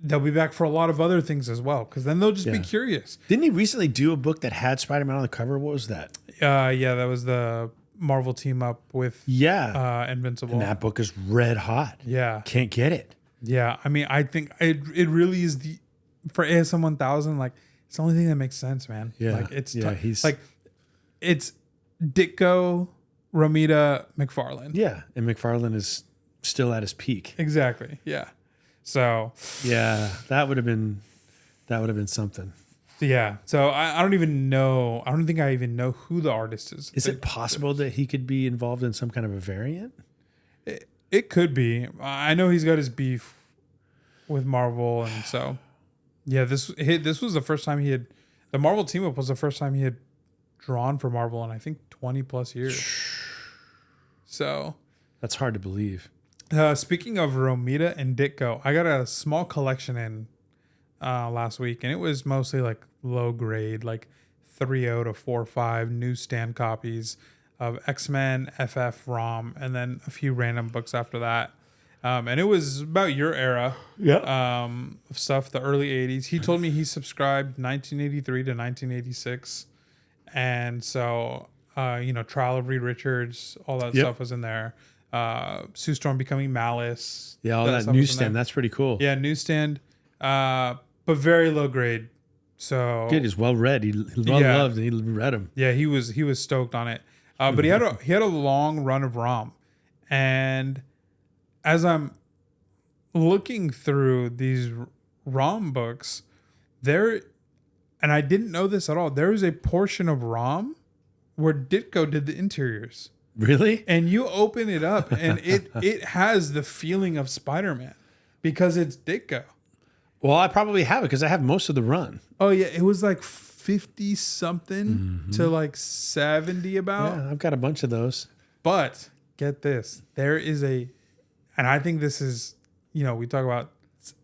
They'll be back for a lot of other things as well, because then they'll just be curious. Didn't he recently do a book that had Spider-Man on the cover? What was that? Yeah, that was the Marvel team up with Invincible. And that book is red hot. Yeah. Can't get it. Yeah. I mean, I think it really is for ASM 1000, like, it's the only thing that makes sense, man. Yeah. Like, it's he's like, it's Ditko, Romita, McFarlane. Yeah. And McFarlane is still at his peak. Exactly. Yeah. So yeah, that would have been something. Yeah. So I don't even know. I don't think I even know who the artist is. Is it possible that he could be involved in some kind of a variant? It could be. I know he's got his beef with Marvel, and so yeah, this was the first time the Marvel team up was the first time he had drawn for Marvel in I think 20 plus years. So that's hard to believe. Speaking of Romita and Ditko, I got a small collection in last week, and it was mostly like low grade, like 3.0 to 4.5 newsstand copies of X-Men, FF, ROM, and then a few random books after that. And it was about your era of stuff, the early 80s. He told me he subscribed 1983 to 1986. And so, Trial of Reed Richards, all that stuff was in there. Sue Storm becoming Malice. Yeah, all that newsstand. That's pretty cool. Yeah, newsstand, but very low grade. So good. He's well read. He loved. He read them. Yeah, he was stoked on it. But he had a long run of ROM, and as I'm looking through these ROM books, and I didn't know this at all. There is a portion of ROM where Ditko did the interiors. Really? And you open it up, and it has the feeling of Spider-Man because it's Ditko. Well, I probably have it because I have most of the run. Oh yeah, it was like 50 something to like 70 about. Yeah, I've got a bunch of those. But get this, there is and I think this is, we talk about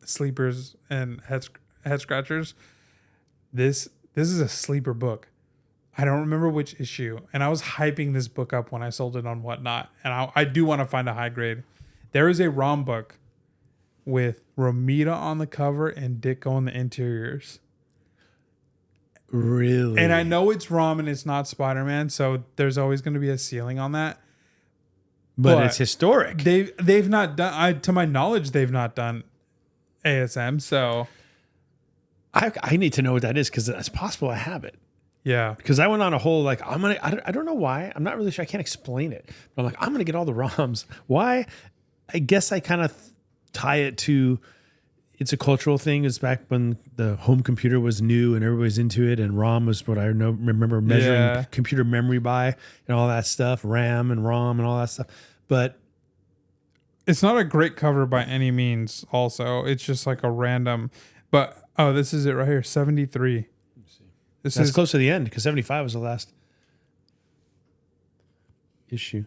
sleepers and head scratchers. This is a sleeper book. I don't remember which issue, and I was hyping this book up when I sold it on Whatnot, and I do want to find a high grade. There is a ROM book with Romita on the cover and Ditko on the interiors. Really? And I know it's ROM and it's not Spider-Man, so there's always going to be a ceiling on that. But it's historic. They've not done, to my knowledge, they've not done ASM, so I need to know what that is because it's possible I have it. Yeah. Because I went on a whole, I don't know why. I'm not really sure. I can't explain it. But I'm like, I'm going to get all the ROMs. Why? I guess I kind of tie it to, it's a cultural thing. It's back when the home computer was new and everybody's into it. And ROM was what I remember measuring computer memory by and all that stuff. RAM and ROM and all that stuff. But it's not a great cover by any means also. It's just like a random, but this is it right here, 73. That's close to the end because 75 was the last issue.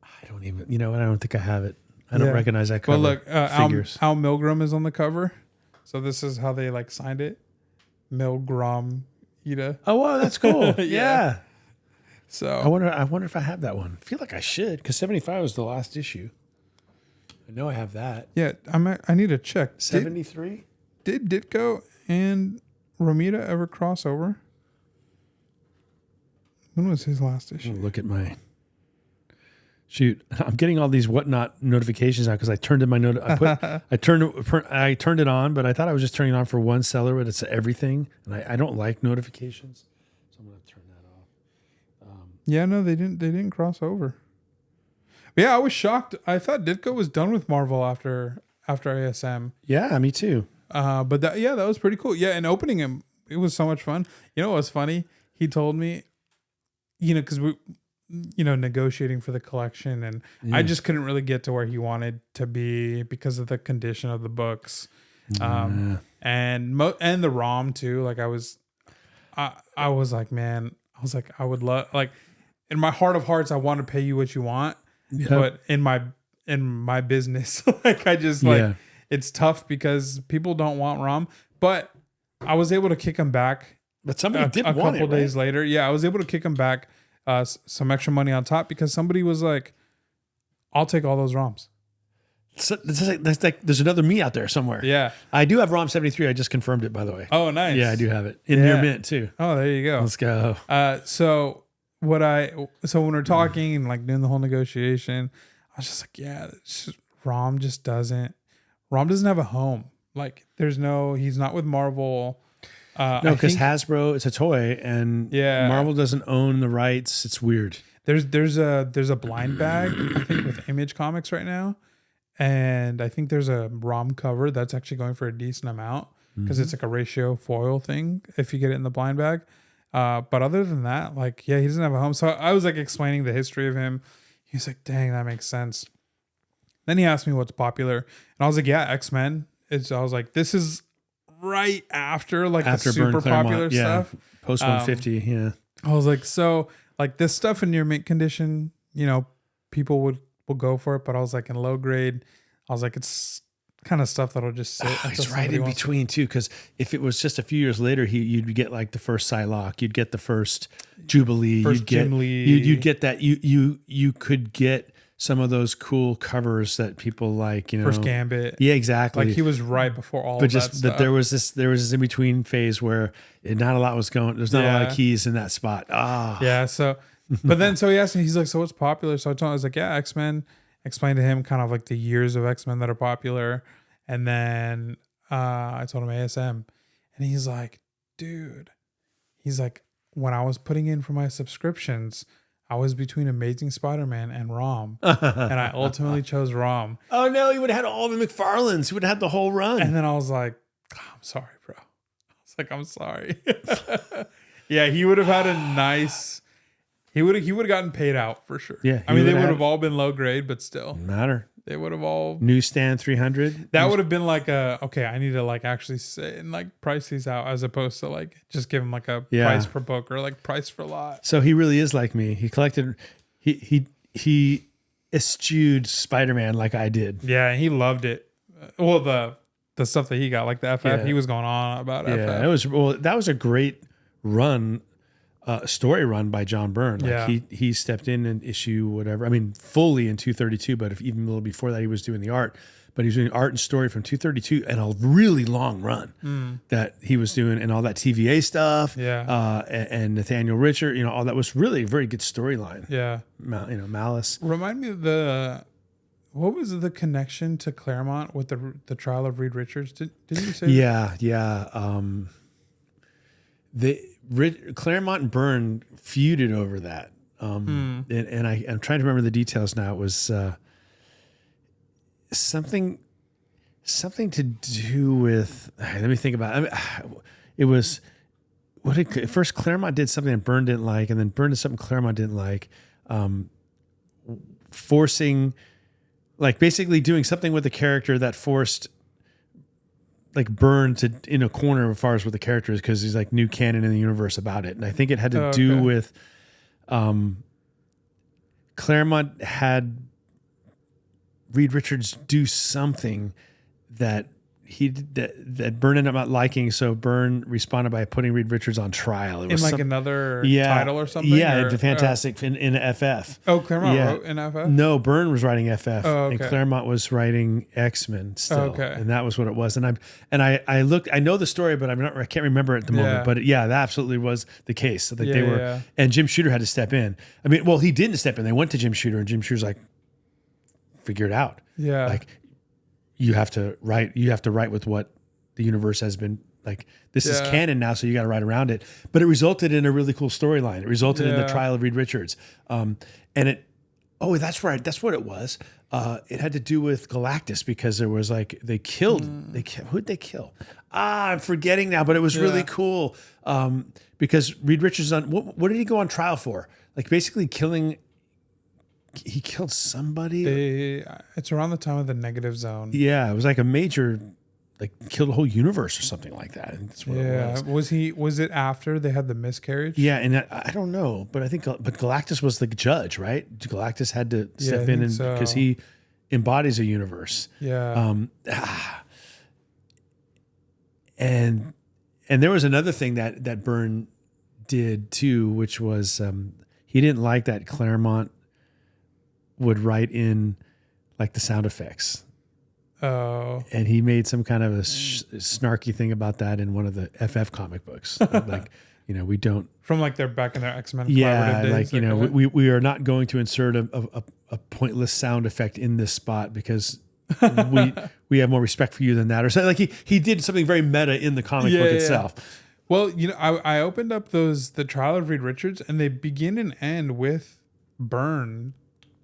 I don't even, I don't think I have it. I don't recognize that cover. Well, look, Al Milgram is on the cover. So this is how they signed it. Milgram Ida. Oh, wow, that's cool. Yeah. So I wonder if I have that one. I feel like I should because 75 was the last issue. I know I have that. Yeah, I need to check. 73? Did Ditko and Romita ever cross over? When was his last issue? Look at my Shoot, I'm getting all these whatnot notifications now because I turned in my I turned it on, but I thought I was just turning it on for one seller, but it's everything, and I don't like notifications, so I'm gonna turn that off. Yeah, no, they didn't cross over. But yeah, I was shocked. I thought Ditko was done with Marvel after ASM. Yeah, me too. But that was pretty cool. Yeah, and opening him, it was so much fun. You know what was funny? He told me, because we, negotiating for the collection, and I just couldn't really get to where he wanted to be because of the condition of the books, and the ROM too. Like I was like, man, I would love, like, in my heart of hearts, I want to pay you what you want, but in my business, like I just like it's tough because people don't want ROM, but I was able to kick him back. But somebody did a want couple it, days later. Yeah, I was able to kick him back some extra money on top because somebody was like, "I'll take all those ROMs." So, that's like there's another me out there somewhere. Yeah, I do have ROM 73. I just confirmed it, by the way. Oh, nice. Yeah, I do have it in near mint too. Oh, there you go. Let's go. So when we're talking and like doing the whole negotiation, I was just like, yeah, ROM doesn't have a home. Like he's not with Marvel. No, because Hasbro, it's a toy, and Marvel doesn't own the rights. It's weird. There's a blind bag, I think, with Image Comics right now, and I think there's a ROM cover that's actually going for a decent amount because it's like a ratio foil thing if you get it in the blind bag. But other than that, like, he doesn't have a home. So I was like explaining the history of him. He's like, dang, that makes sense. Then he asked me what's popular, and I was like, yeah, X-Men. I was like, this is right after the super popular stuff. Post 150, yeah. I was like, so like this stuff in near mint condition, people will go for it, but I was like, in low grade, I was like, it's kind of stuff that'll just sit. It's right in between too, because if it was just a few years later, you'd get like the first Psylocke, you'd get the first Jubilee, Jim Lee. You'd get that. You could get some of those cool covers that people like, First Gambit. Yeah, exactly. Like he was right before all but of that stuff. But there was this in between phase where not a lot was going. There's not a lot of keys in that spot. Yeah. So, but then he asked me, he's like, so what's popular? So I told him, I was like, yeah, X-Men. Explained to him kind of like the years of X-Men that are popular, and then I told him ASM, and he's like, dude, when I was putting in for my subscriptions, I was between Amazing Spider-Man and ROM, and I ultimately chose ROM. Oh no, he would have had all the McFarlanes. He would have had the whole run. And then I was like, I'm sorry, bro. I was like, I'm sorry. Yeah, he would have had a nice. He would have gotten paid out for sure. Yeah, I mean, they would have all been low grade, but still, matter. They would have all newsstand 300. That would have been like I need to like actually sit and like price these out as opposed to like just give him like a price per book or like price for lot. So he really is like me. He collected. He eschewed Spider-Man like I did. Yeah, he loved it. Well, the stuff that he got, like the FF, he was going on about FF. Yeah, that was a great run. Story run by John Byrne. He stepped in and issue whatever. I mean, fully in 232, but even a little before that, he was doing the art. But he was doing art and story from 232 and a really long run that he was doing, and all that TVA stuff. Yeah. And Nathaniel Richard, all that was really a very good storyline. Yeah. Malice. Remind me of what was the connection to Claremont with the trial of Reed Richards? Did you say? Yeah. Claremont and Byrne feuded over that. And I'm trying to remember the details now. It was something to do with, let me think about it. It was, first Claremont did something that Byrne didn't like, and then Byrne did something Claremont didn't like, forcing, like basically doing something with the character that forced like Byrne to in a corner as far as with the characters, because he's like new canon in the universe about it. And I think it had to do with Claremont had Reed Richards do something that that Byrne ended up not liking, so Byrne responded by putting Reed Richards on trial. It was in like another yeah, title or something? Yeah, or, the Fantastic in FF. Oh, Claremont Yeah. wrote in FF? No, Byrne was writing FF, Oh, okay. and Claremont was writing X-Men still, Okay. and that was what it was. And I looked, I know the story, but I can't remember it at the moment. Yeah. But that absolutely was the case. So that Yeah, they were, yeah. and Jim Shooter had to step in. I mean, well, he didn't step in. They went to Jim Shooter, and Jim Shooter's like, figure it out. Yeah. Like, you have to write with what the universe has been like. This is Yeah. canon now, so you got to write around it. But it resulted in a really cool storyline. It resulted in the Yeah. trial of Reed Richards, and it. Oh, that's right. That's what it was. It had to do with Galactus because there was like who'd they kill? I'm forgetting now, but it was really Yeah. cool because Reed Richards what did he go on trial for? Like basically killing. He killed somebody. It's around the time of the Negative Zone. Yeah, it was like a major, like killed a whole universe or something like that. I think that's what it was. Was it after they had the miscarriage? Yeah, and I don't know, but I think Galactus was the judge, right? Galactus had to step in think so. because he embodies a universe. Yeah. And there was another thing that Byrne did too, which was he didn't like that Claremont would write in like the sound effects. Oh. And he made some kind of a snarky thing about that in one of the FF comic books. Like, we don't. From like they're back in their X-Men Yeah, collaborative days. like, we are not going to insert a pointless sound effect in this spot because we have more respect for you than that. Or something. Like he did something very meta in the comic book itself. Well, I opened up the Trial of Reed Richards, and they begin and end with Byrne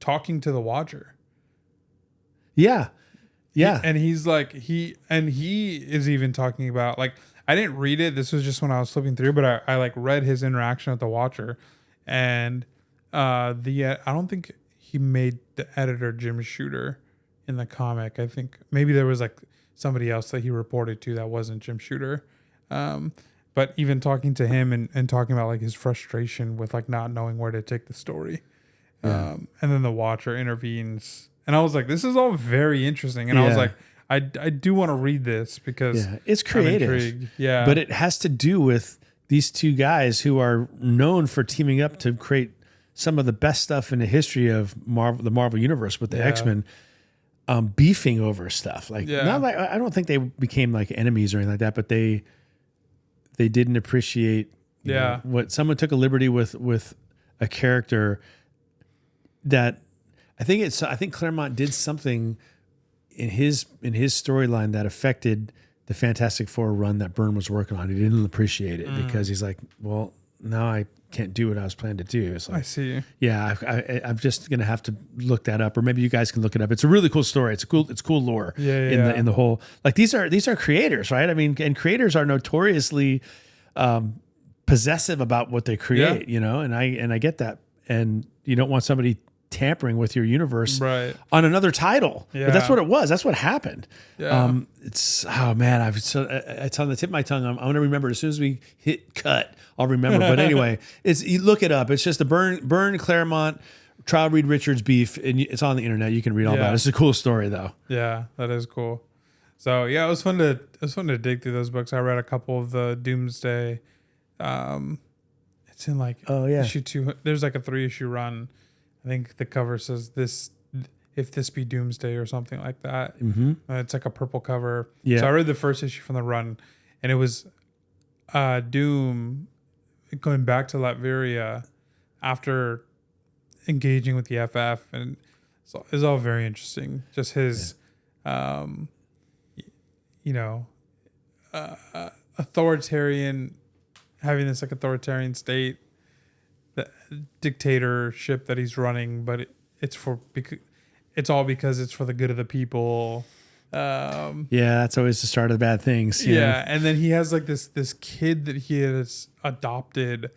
talking to the Watcher. Yeah. Yeah. And he's like, he is even talking about, like, I didn't read it. This was just when I was flipping through, but I like read his interaction with the Watcher, and I don't think he made the editor Jim Shooter in the comic. I think maybe there was like somebody else that he reported to that wasn't Jim Shooter. But even talking to him and talking about like his frustration with like not knowing where to take the story. Yeah. And then the Watcher intervenes, and I was like, this is all very interesting. And I was like, I do want to read this because it's creative. I'm intrigued. Yeah. But it has to do with these two guys who are known for teaming up to create some of the best stuff in the history of the Marvel Universe with the X-Men, beefing over stuff. Like, not like, I don't think they became like enemies or anything like that, but they didn't appreciate what someone took a liberty with a character that I think Claremont did something in his storyline that affected the Fantastic Four run that Byrne was working on. He didn't appreciate it because he's like, well, now I can't do what I was planning to do. It's like, I see. Yeah, I'm just gonna have to look that up, or maybe you guys can look it up. It's a really cool story. It's cool lore. In the whole, like, these are creators, right? I mean, and creators are notoriously possessive about what they create, and I get that, and you don't want somebody tampering with your universe on another title. But that's what it was. That's what happened. It's man, it's on the tip of my tongue. I'm going to remember as soon as we hit cut. I'll remember. But anyway, you look it up. It's just the Byrne Claremont Trial Reed Richards beef, and it's on the internet. You can read all about it. It's a cool story though. Yeah, that is cool. So it was fun to dig through those books. I read a couple of the Doomsday. It's in like issue 2. There's like a 3-issue run. I think the cover says this, if this be Doomsday or something like that. Mm-hmm. It's like a purple cover. Yeah. So I read the first issue from the run, and it was Doom going back to Latveria after engaging with the FF, and so it's all very interesting. Just his, authoritarian, having this like authoritarian state, the dictatorship that he's running, but it's all because it's for the good of the people. That's always the start of the bad things. And then he has like this kid that he has adopted,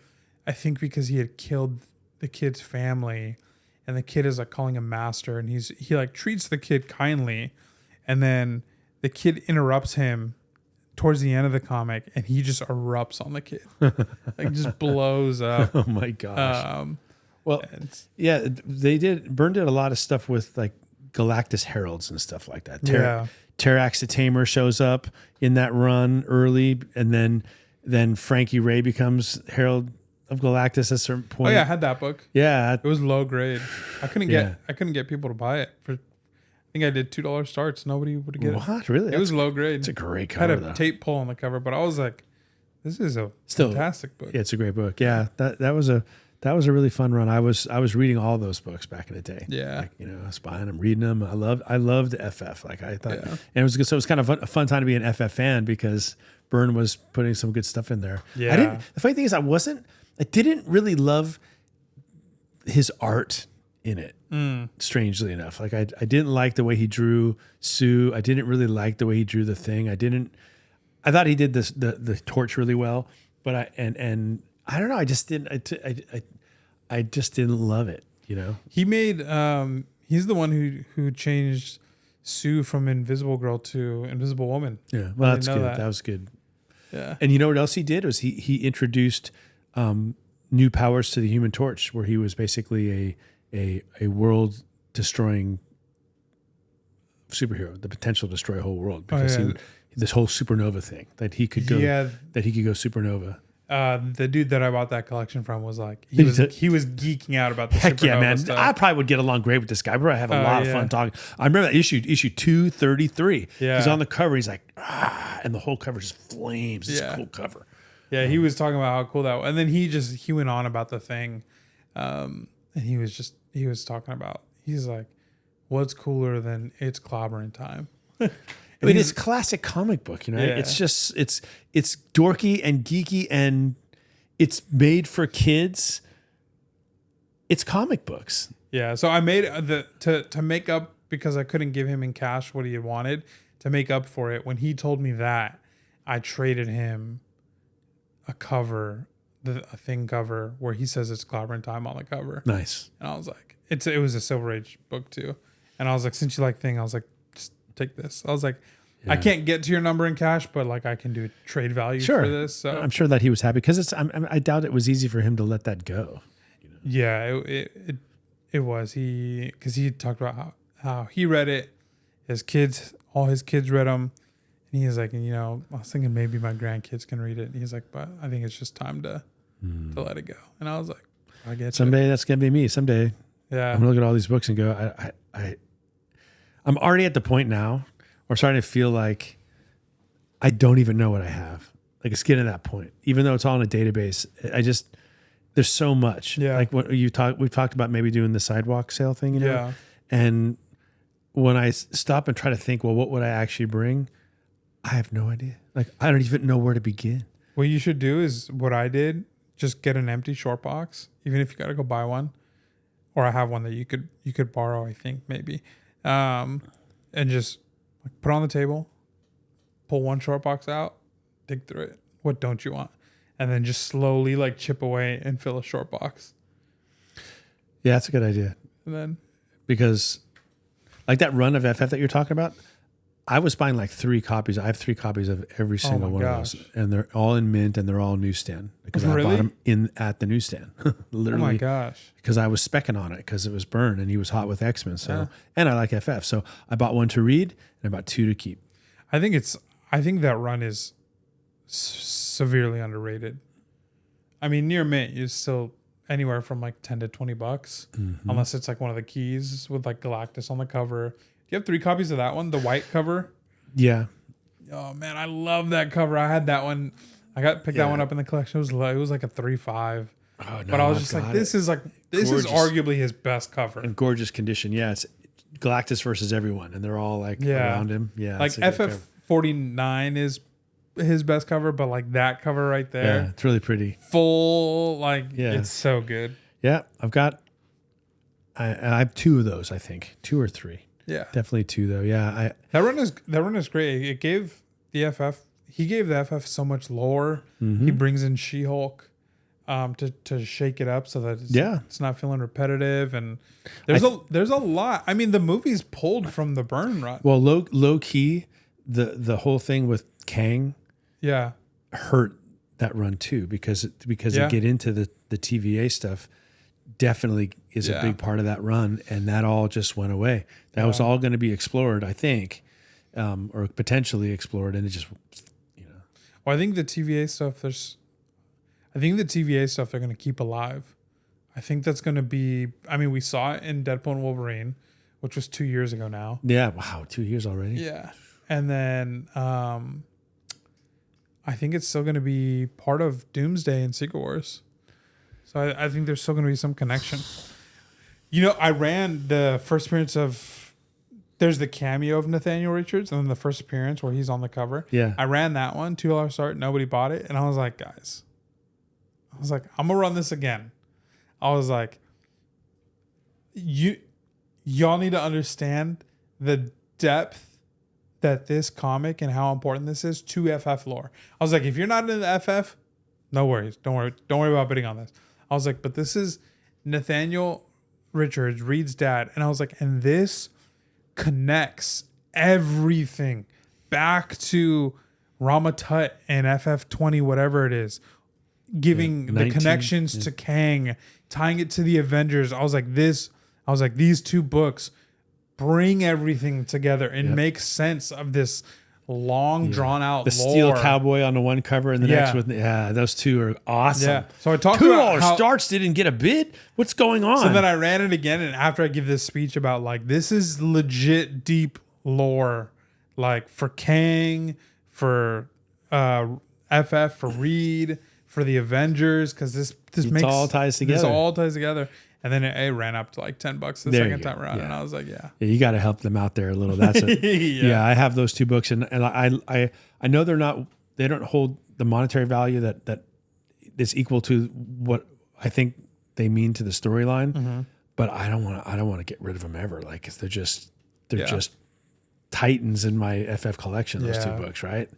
I think because he had killed the kid's family, and the kid is like calling him master, and he like treats the kid kindly, and then the kid interrupts him towards the end of the comic, and he just erupts on the kid, like just blows up. Oh my gosh! Byrne did a lot of stuff with like Galactus heralds and stuff like that. Terax the Tamer shows up in that run early, and then Frankie Ray becomes Herald of Galactus at a certain point. Oh yeah, I had that book. Yeah, It was low grade. I couldn't Yeah. get people to buy it. I think I did $2 starts. Nobody would get it. what really? It was low grade. It's a great I had cover a though. tape pull on the cover, but I was like, this is a Still- fantastic book. Yeah, it's a great book. Yeah, that was a really fun run. I was reading all those books back in the day. Yeah. Like, I was buying them, reading them. I loved FF. Like I thought, Yeah. and it was good. So it was kind of a fun time to be an FF fan because Byrne was putting some good stuff in there. Yeah. The funny thing is, I didn't really love his art in it. Strangely enough, like I didn't like the way he drew Sue. I didn't really like the way he drew the Thing. I thought he did the Torch really well, but I don't know. I just didn't. I just didn't love it. He made he's the one who changed Sue from Invisible Girl to Invisible Woman. Yeah, well, I that's didn't good. know That was good. Yeah. And you know what else he did was he introduced new powers to the Human Torch, where he was basically a world destroying superhero, the potential to destroy a whole world because this whole supernova thing that he could go supernova. The dude that I bought that collection from was like he He's was geeking out about the Heck yeah, supernova man! stuff. I probably would get along great with this guy. Bro, I have a lot of fun talking. I remember that issue 233. Yeah. He's on the cover. He's like, and the whole cover just flames. It's a Yeah. cool cover. Yeah, he was talking about how cool that was. And then he went on about the Thing. And he was talking about, he's like, what's cooler than it's clobbering time? I mean, it's classic comic book, Yeah. It's just it's dorky and geeky and it's made for kids. It's comic books. Yeah, so I made to make up, because I couldn't give him in cash what he had wanted, to make up for it. When he told me that, I traded him a cover, a Thing cover where he says it's clobbering time on the cover. Nice. And I was like, it was a Silver Age book too. And I was like, since you like Thing, I was like, just take this. I was like, I can't get to your number in cash, but like I can do trade value for this. So I'm sure that he was happy because I doubt it was easy for him to let that go. yeah, it was. Because he talked about how he read it, all his kids read them. And he was like, I was thinking maybe my grandkids can read it. And he's like, but I think it's just time to let it go. And I was like, I get Someday that's gonna be me. Someday Yeah. I'm gonna look at all these books and go, I'm already at the point now where I'm starting to feel like I don't even know what I have. Like it's getting to that point, even though it's all in a database. There's so much. Yeah. Like what we've talked about maybe doing the sidewalk sale thing, Yeah. And when I stop and try to think, well, what would I actually bring? I have no idea. Like I don't even know where to begin. What you should do is what I did. Just get an empty short box, even if you got to go buy one. Or I have one that you could borrow, I think, maybe. And just put it on the table, pull one short box out, dig through it. What don't you want? And then just slowly chip away and fill a short box. Yeah, that's a good idea. And then Because like that run of FF that you're talking about, I was buying 3 copies. I have 3 copies of every single one of those, and they're all in mint and they're all newsstand because I bought them at the newsstand. Literally, oh my gosh, because I was specking on it because it was Byrne and he was hot with X-Men. So and I like FF, so I bought 1 to read and I bought 2 to keep. I think that run is severely underrated. I mean, near mint is still anywhere from $10 to $20, unless it's one of the keys with Galactus on the cover. Do you have 3 copies of that one, the white cover? Yeah. Oh man, I love that cover. I had that one. I picked that one up in the collection. It was like a 3.5. Oh, no, but I was just this is arguably his best cover. In gorgeous condition. Yeah, it's Galactus versus everyone, and they're all around him. Yeah, FF49 is his best cover, but that cover right there, yeah, it's really pretty. Full, it's so good. Yeah, I have 2 of those. I think 2 or 3. Yeah, definitely 2 though. Yeah, that run is great. It gave the FF. He gave the FF so much lore. He brings in She-Hulk to shake it up so that it's not feeling repetitive. And there's a lot. I mean, the movie's pulled from the Byrne run. Well, low key, the whole thing with Kang, hurt that run too because they get into the TVA stuff. Definitely is a big part of that run, and that all just went away. That was all going to be explored, I think, or potentially explored, and it just, Well, I think the TVA stuff. I think the TVA stuff they're going to keep alive. I think that's going to be. I mean, we saw it in Deadpool and Wolverine, which was 2 years ago now. Yeah. Wow. 2 years already. Yeah, and then I think it's still going to be part of Doomsday and Secret Wars. So I think there's still going to be some connection. I ran the first appearance of. There's the cameo of Nathaniel Richards, and then the first appearance where he's on the cover. Yeah. I ran that one, $2 start, nobody bought it, and I was like, guys, I'm gonna run this again. I was like, y'all need to understand the depth that this comic and how important this is to FF lore. I was like, if you're not in the FF, no worries. Don't worry about bidding on this. I was like, but this is Nathaniel Richards, Reed's dad. And I was like, and this connects everything back to Rama Tut and FF20, whatever it is, giving the connections to Kang, tying it to the Avengers. I was like, these two books bring everything together and make sense of this long drawn out the steel cowboy on the one cover and the next with those two are awesome. Yeah. So I talked $2 about how starts didn't get a bid. What's going on? So then I ran it again, and after I give this speech about like this is legit deep lore, like for Kang, for FF, for Reed, for the Avengers, because this makes all ties together. This all ties together. And then it ran up to like $10 the second time around, and I was like, yeah, you got to help them out there a little. That's it. Yeah, I have those two books, and I know they don't hold the monetary value that is equal to what I think they mean to the storyline, but I don't want to get rid of them ever. Like they're just titans in my FF collection. Those two books, right?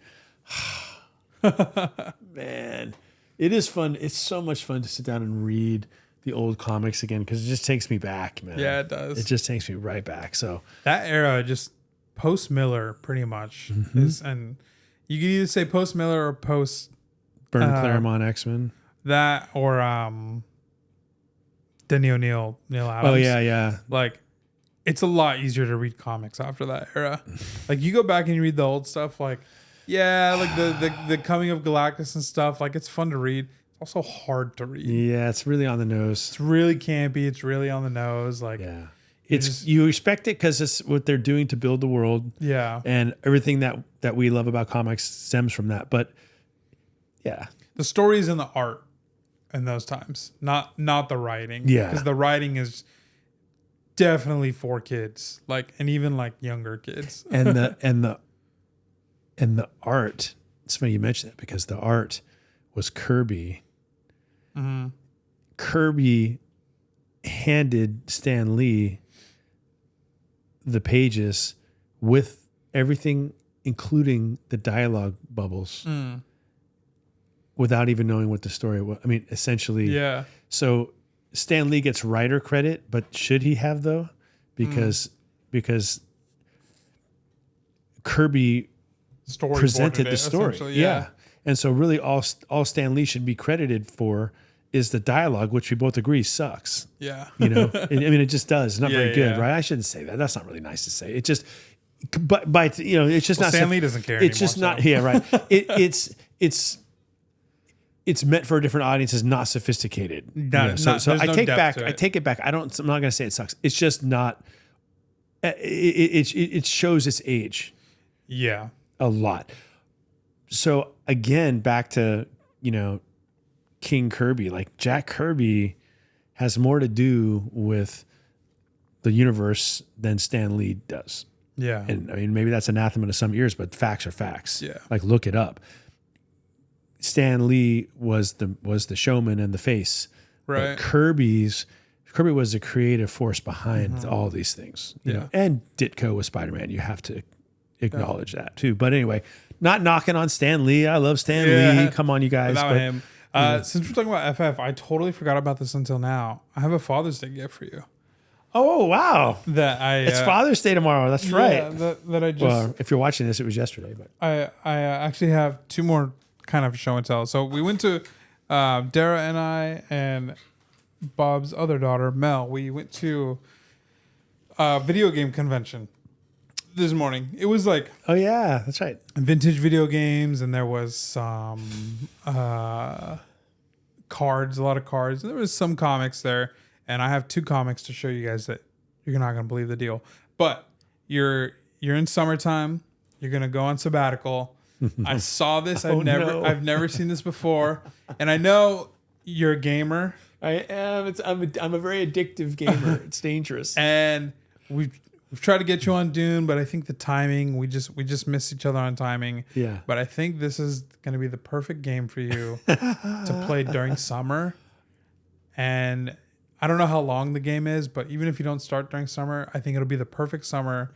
Man, it is fun. It's so much fun to sit down and read the old comics again, because it just takes me back, man. Yeah, it does. It just takes me right back. So that era, just post Miller, pretty much is, and you can either say post Miller or post Byrne Claremont X-Men. That or Denny O'Neil, Neil Adams. Oh yeah. Like it's a lot easier to read comics after that era. Like you go back and you read the old stuff, like like the Coming of Galactus and stuff. Like it's fun to read. Also hard to read. Yeah, it's really on the nose. It's really campy. It's really on the nose. Like, you respect it because it's what they're doing to build the world. Yeah, and everything that we love about comics stems from that. But the stories and the art in those times, not the writing. Yeah, because the writing is definitely for kids, like, and even like younger kids. and the art. It's funny you mentioned that because the art was Kirby. Mm-hmm. Kirby handed Stan Lee the pages with everything, including the dialogue bubbles, without even knowing what the story was. I mean, essentially. Yeah. So Stan Lee gets writer credit, but should he have though? Because Kirby presented the story. Yeah. And so really all Stan Lee should be credited for is the dialogue, which we both agree sucks. Yeah. It just does. It's not very good, right? I shouldn't say that. That's not really nice to say. It just, but it's just not. Stan Lee doesn't care It's just not, right. It's meant for a different audience. It's not sophisticated. So I take it back. I'm not going to say it sucks. It's just not, it shows its age. Yeah. A lot. So again, back to, King Kirby, like Jack Kirby has more to do with the universe than Stan Lee does. Yeah. And I mean, maybe that's anathema to some ears, but facts are facts. Yeah. Like look it up. Stan Lee was the showman and the face. Right. But Kirby was the creative force behind all these things. You know, and Ditko with Spider-Man. You have to acknowledge that too. But anyway, not knocking on Stan Lee. I love Stan Lee. Come on, you guys. Him. Since we're talking about FF, I totally forgot about this until now. I have a Father's Day gift for you. Oh wow! It's Father's Day tomorrow. That's right. That I just. Well, if you're watching this, it was yesterday. But I actually have two more kind of show and tell. So we went to Dara and I and Bob's other daughter Mel. We went to a video game convention. this morning. It was like Oh yeah, that's right. vintage video games, and there was some cards, a lot of cards. And there was some comics there, and I have 2 comics to show you guys that you're not gonna believe the deal. But you're in summertime. You're gonna go on sabbatical. I saw this. Oh, I've never seen this before, and I know you're a gamer. I am. I'm a very addictive gamer. It's dangerous. And we've tried to get you on Dune, but I think the timing, we just missed each other on timing. Yeah. But I think this is going to be the perfect game for you to play during summer. And I don't know how long the game is, but even if you don't start during summer, I think it'll be the perfect summer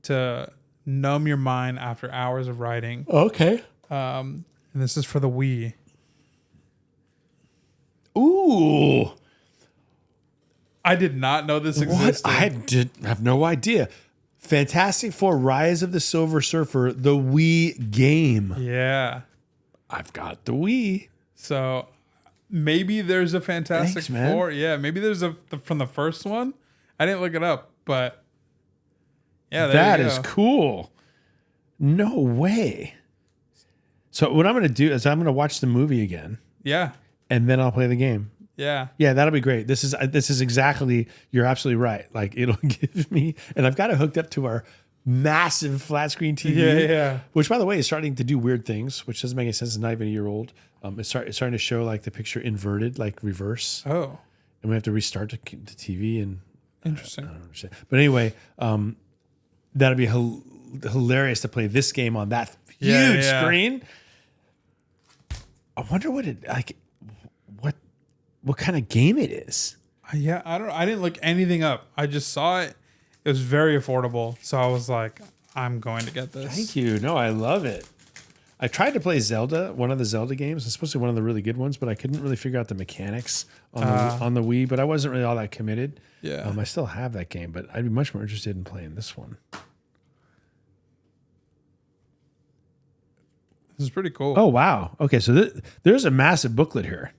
to numb your mind after hours of writing. Okay. And this is for the Wii. Ooh. I did not know this existed. I have no idea. Fantastic Four: Rise of the Silver Surfer, the Wii game. Yeah. I've got the Wii. So maybe there's a Fantastic Thanks, man. Four. Yeah, maybe there's from the first one. I didn't look it up, but yeah, That is cool. No way. So what I'm going to do is I'm going to watch the movie again, Yeah, and then I'll play the game. yeah. Yeah, that'll be great. This is exactly. You're absolutely right. Like it'll give me, and I've got it hooked up to our massive flat screen TV. Yeah. Which, by the way, is starting to do weird things, which doesn't make any sense. It's not even a year old. It's starting to show like the picture inverted, like reverse, Oh, and we have to restart the TV. And interesting. I don't understand. But anyway, that'll be hilarious to play this game on that huge screen. I wonder what it like. What kind of game it is? Yeah, I didn't look anything up. I just saw it. It was very affordable, so I was like, I'm going to get this. Thank you. No, I love it. I tried to play Zelda, one of the Zelda games. It's supposed to be one of the really good ones, but I couldn't really figure out the mechanics on the Wii. But I wasn't really all that committed. Yeah. I still have that game, but I'd be much more interested in playing this one. This is pretty cool. Oh wow. Okay, so there's a massive booklet here.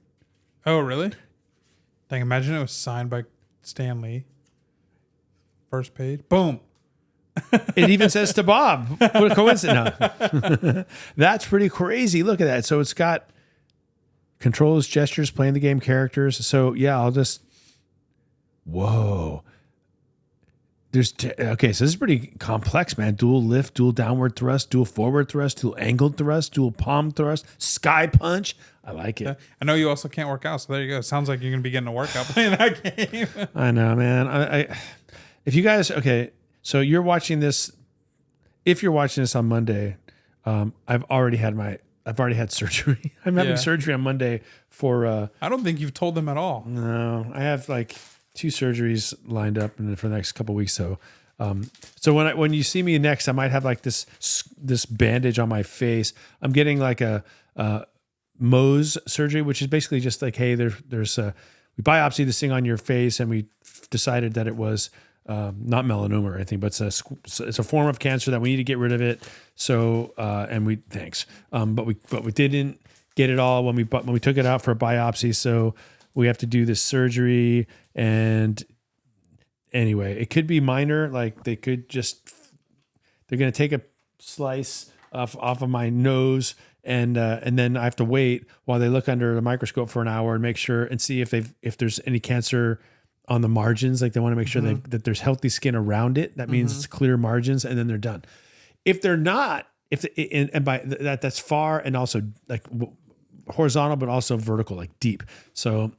Oh, really? Dang, imagine it was signed by Stan Lee. First page. Boom. It even says to Bob. What a coincidence. No. That's pretty crazy. Look at that. So it's got controls, gestures, playing the game characters. So yeah, I'll just. Whoa. Okay, so this is pretty complex, man. Dual lift, dual downward thrust, dual forward thrust, dual angled thrust, dual palm thrust, sky punch. I like it. I know you also can't work out, so there you go. Sounds like you're gonna be getting a workout playing that game. I know, man. If you guys, okay, so you're watching this. If you're watching this on Monday, I've already had surgery. I'm having surgery on Monday for. I don't think you've told them at all. No, I have like 2 surgeries lined up for the next couple of weeks. So, so when you see me next, I might have like this bandage on my face. I'm getting like a Mohs surgery, which is basically just like, hey, there's we biopsied this thing on your face, and we decided that it was not melanoma or anything, but it's a form of cancer that we need to get rid of it. So, and but we didn't get it all when we took it out for a biopsy. So we have to do this surgery. And anyway, it could be minor. Like they're going to take a slice off of my nose, and then I have to wait while they look under the microscope for an hour and make sure and see if there's any cancer on the margins. Like they want to make sure that there's healthy skin around it. That means it's clear margins, and then they're done. If they're not, and by that's far and also like horizontal, but also vertical, like deep. So,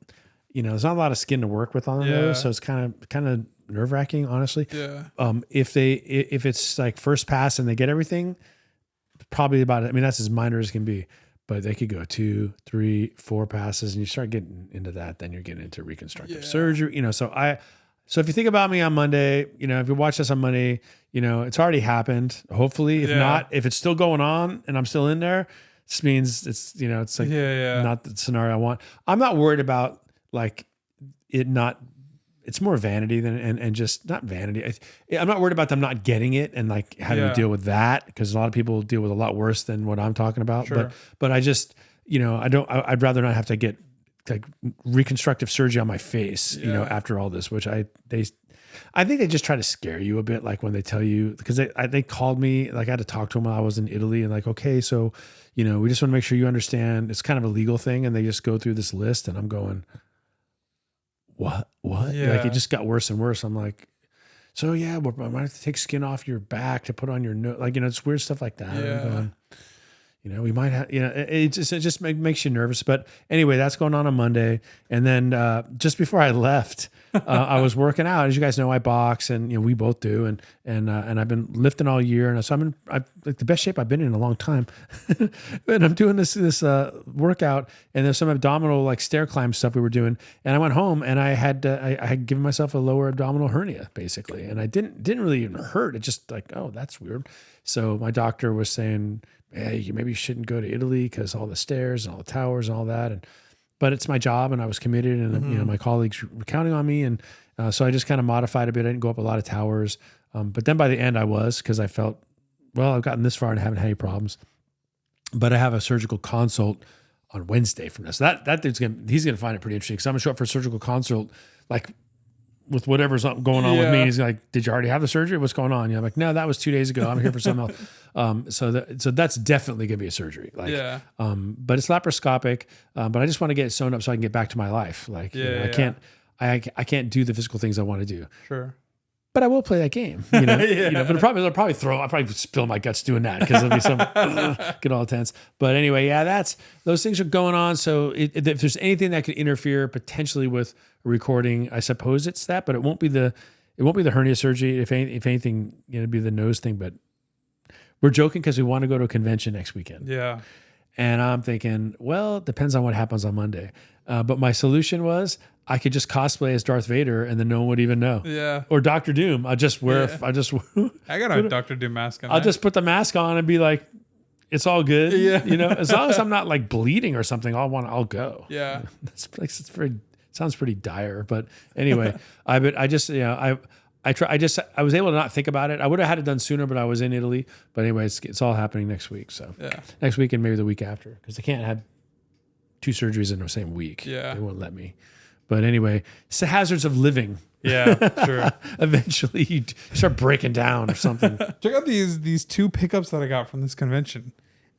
there's not a lot of skin to work with on those. So it's kind of nerve wracking, honestly. Yeah. If it's like first pass and they get everything, probably about it. I mean, that's as minor as can be, but they could go 2, 3, 4 passes, and you start getting into that, then you're getting into reconstructive surgery. So if you think about me on Monday, if you watch this on Monday, it's already happened. Hopefully, if it's still going on and I'm still in there, this means it's like not the scenario I want. I'm not worried about like it not. It's more vanity than and just not vanity. I'm not worried about them not getting it and like having to deal with that, because a lot of people deal with a lot worse than what I'm talking about. Sure. But I just I'd rather not have to get like reconstructive surgery on my face, after all this, which I think they just try to scare you a bit, like when they tell you, because they called me, like I had to talk to them while I was in Italy, and like, okay, so, you know, we just want to make sure you understand it's kind of a legal thing, and they just go through this list, and I'm going, what? Yeah. Like it just got worse and worse. I'm like, so yeah, I might have to take skin off your back to put on your nose, like, you know, it's weird stuff like that. Yeah. I'm going, you know, we might have, you know, it just makes you nervous. But anyway, that's going on Monday. And then just before I left, I was working out. As you guys know, I box, and you know we both do. And I've been lifting all year, and so I'm like the best shape I've been in a long time. And I'm doing this workout, and there's some abdominal like stair climb stuff we were doing. And I went home, and I had given myself a lower abdominal hernia basically, and I didn't really even hurt. It just like, oh, that's weird. So my doctor was saying, hey, maybe you shouldn't go to Italy because all the stairs and all the towers and all that. But it's my job, and I was committed, and you know my colleagues were counting on me, and so I just kind of modified a bit. I didn't go up a lot of towers, but then by the end I was, because I felt, well, I've gotten this far and I haven't had any problems. But I have a surgical consult on Wednesday from this. That dude's he's gonna find it pretty interesting, because I'm gonna show up for a surgical consult like with whatever's going on with me. He's like, did you already have the surgery? What's going on? You know, I'm like, no, that was 2 days ago. I'm here for something else. So that's definitely gonna be a surgery. Like, but it's laparoscopic. But I just want to get it sewn up so I can get back to my life. Like, you know, I can't do the physical things I want to do. Sure. But I will play that game, you know. You know, but I'll probably spill my guts doing that, because it'll be some get all tense. But anyway, yeah, those things are going on. So if there's anything that could interfere potentially with recording, I suppose it's that. But it won't be the hernia surgery. If anything, you know, it'd be the nose thing. But we're joking because we want to go to a convention next weekend. Yeah. And I'm thinking, well, it depends on what happens on Monday. But my solution was I could just cosplay as Darth Vader, and then no one would even know. Yeah. Or Doctor Doom. I just wear. Yeah. I got a Dr. Doom mask on. I'll just put the mask on and be like, it's all good. Yeah. You know, as long as I'm not like bleeding or something, I'll go. Yeah. Sounds pretty dire. But anyway, I just, you know, I was able to not think about it. I would have had it done sooner, but I was in Italy. But anyway, it's all happening next week. So next week and maybe the week after, because I can't have 2 surgeries in the same week. Yeah. They won't let me. But anyway, it's the hazards of living. Yeah, sure. Eventually you start breaking down or something. Check out these 2 pickups that I got from this convention.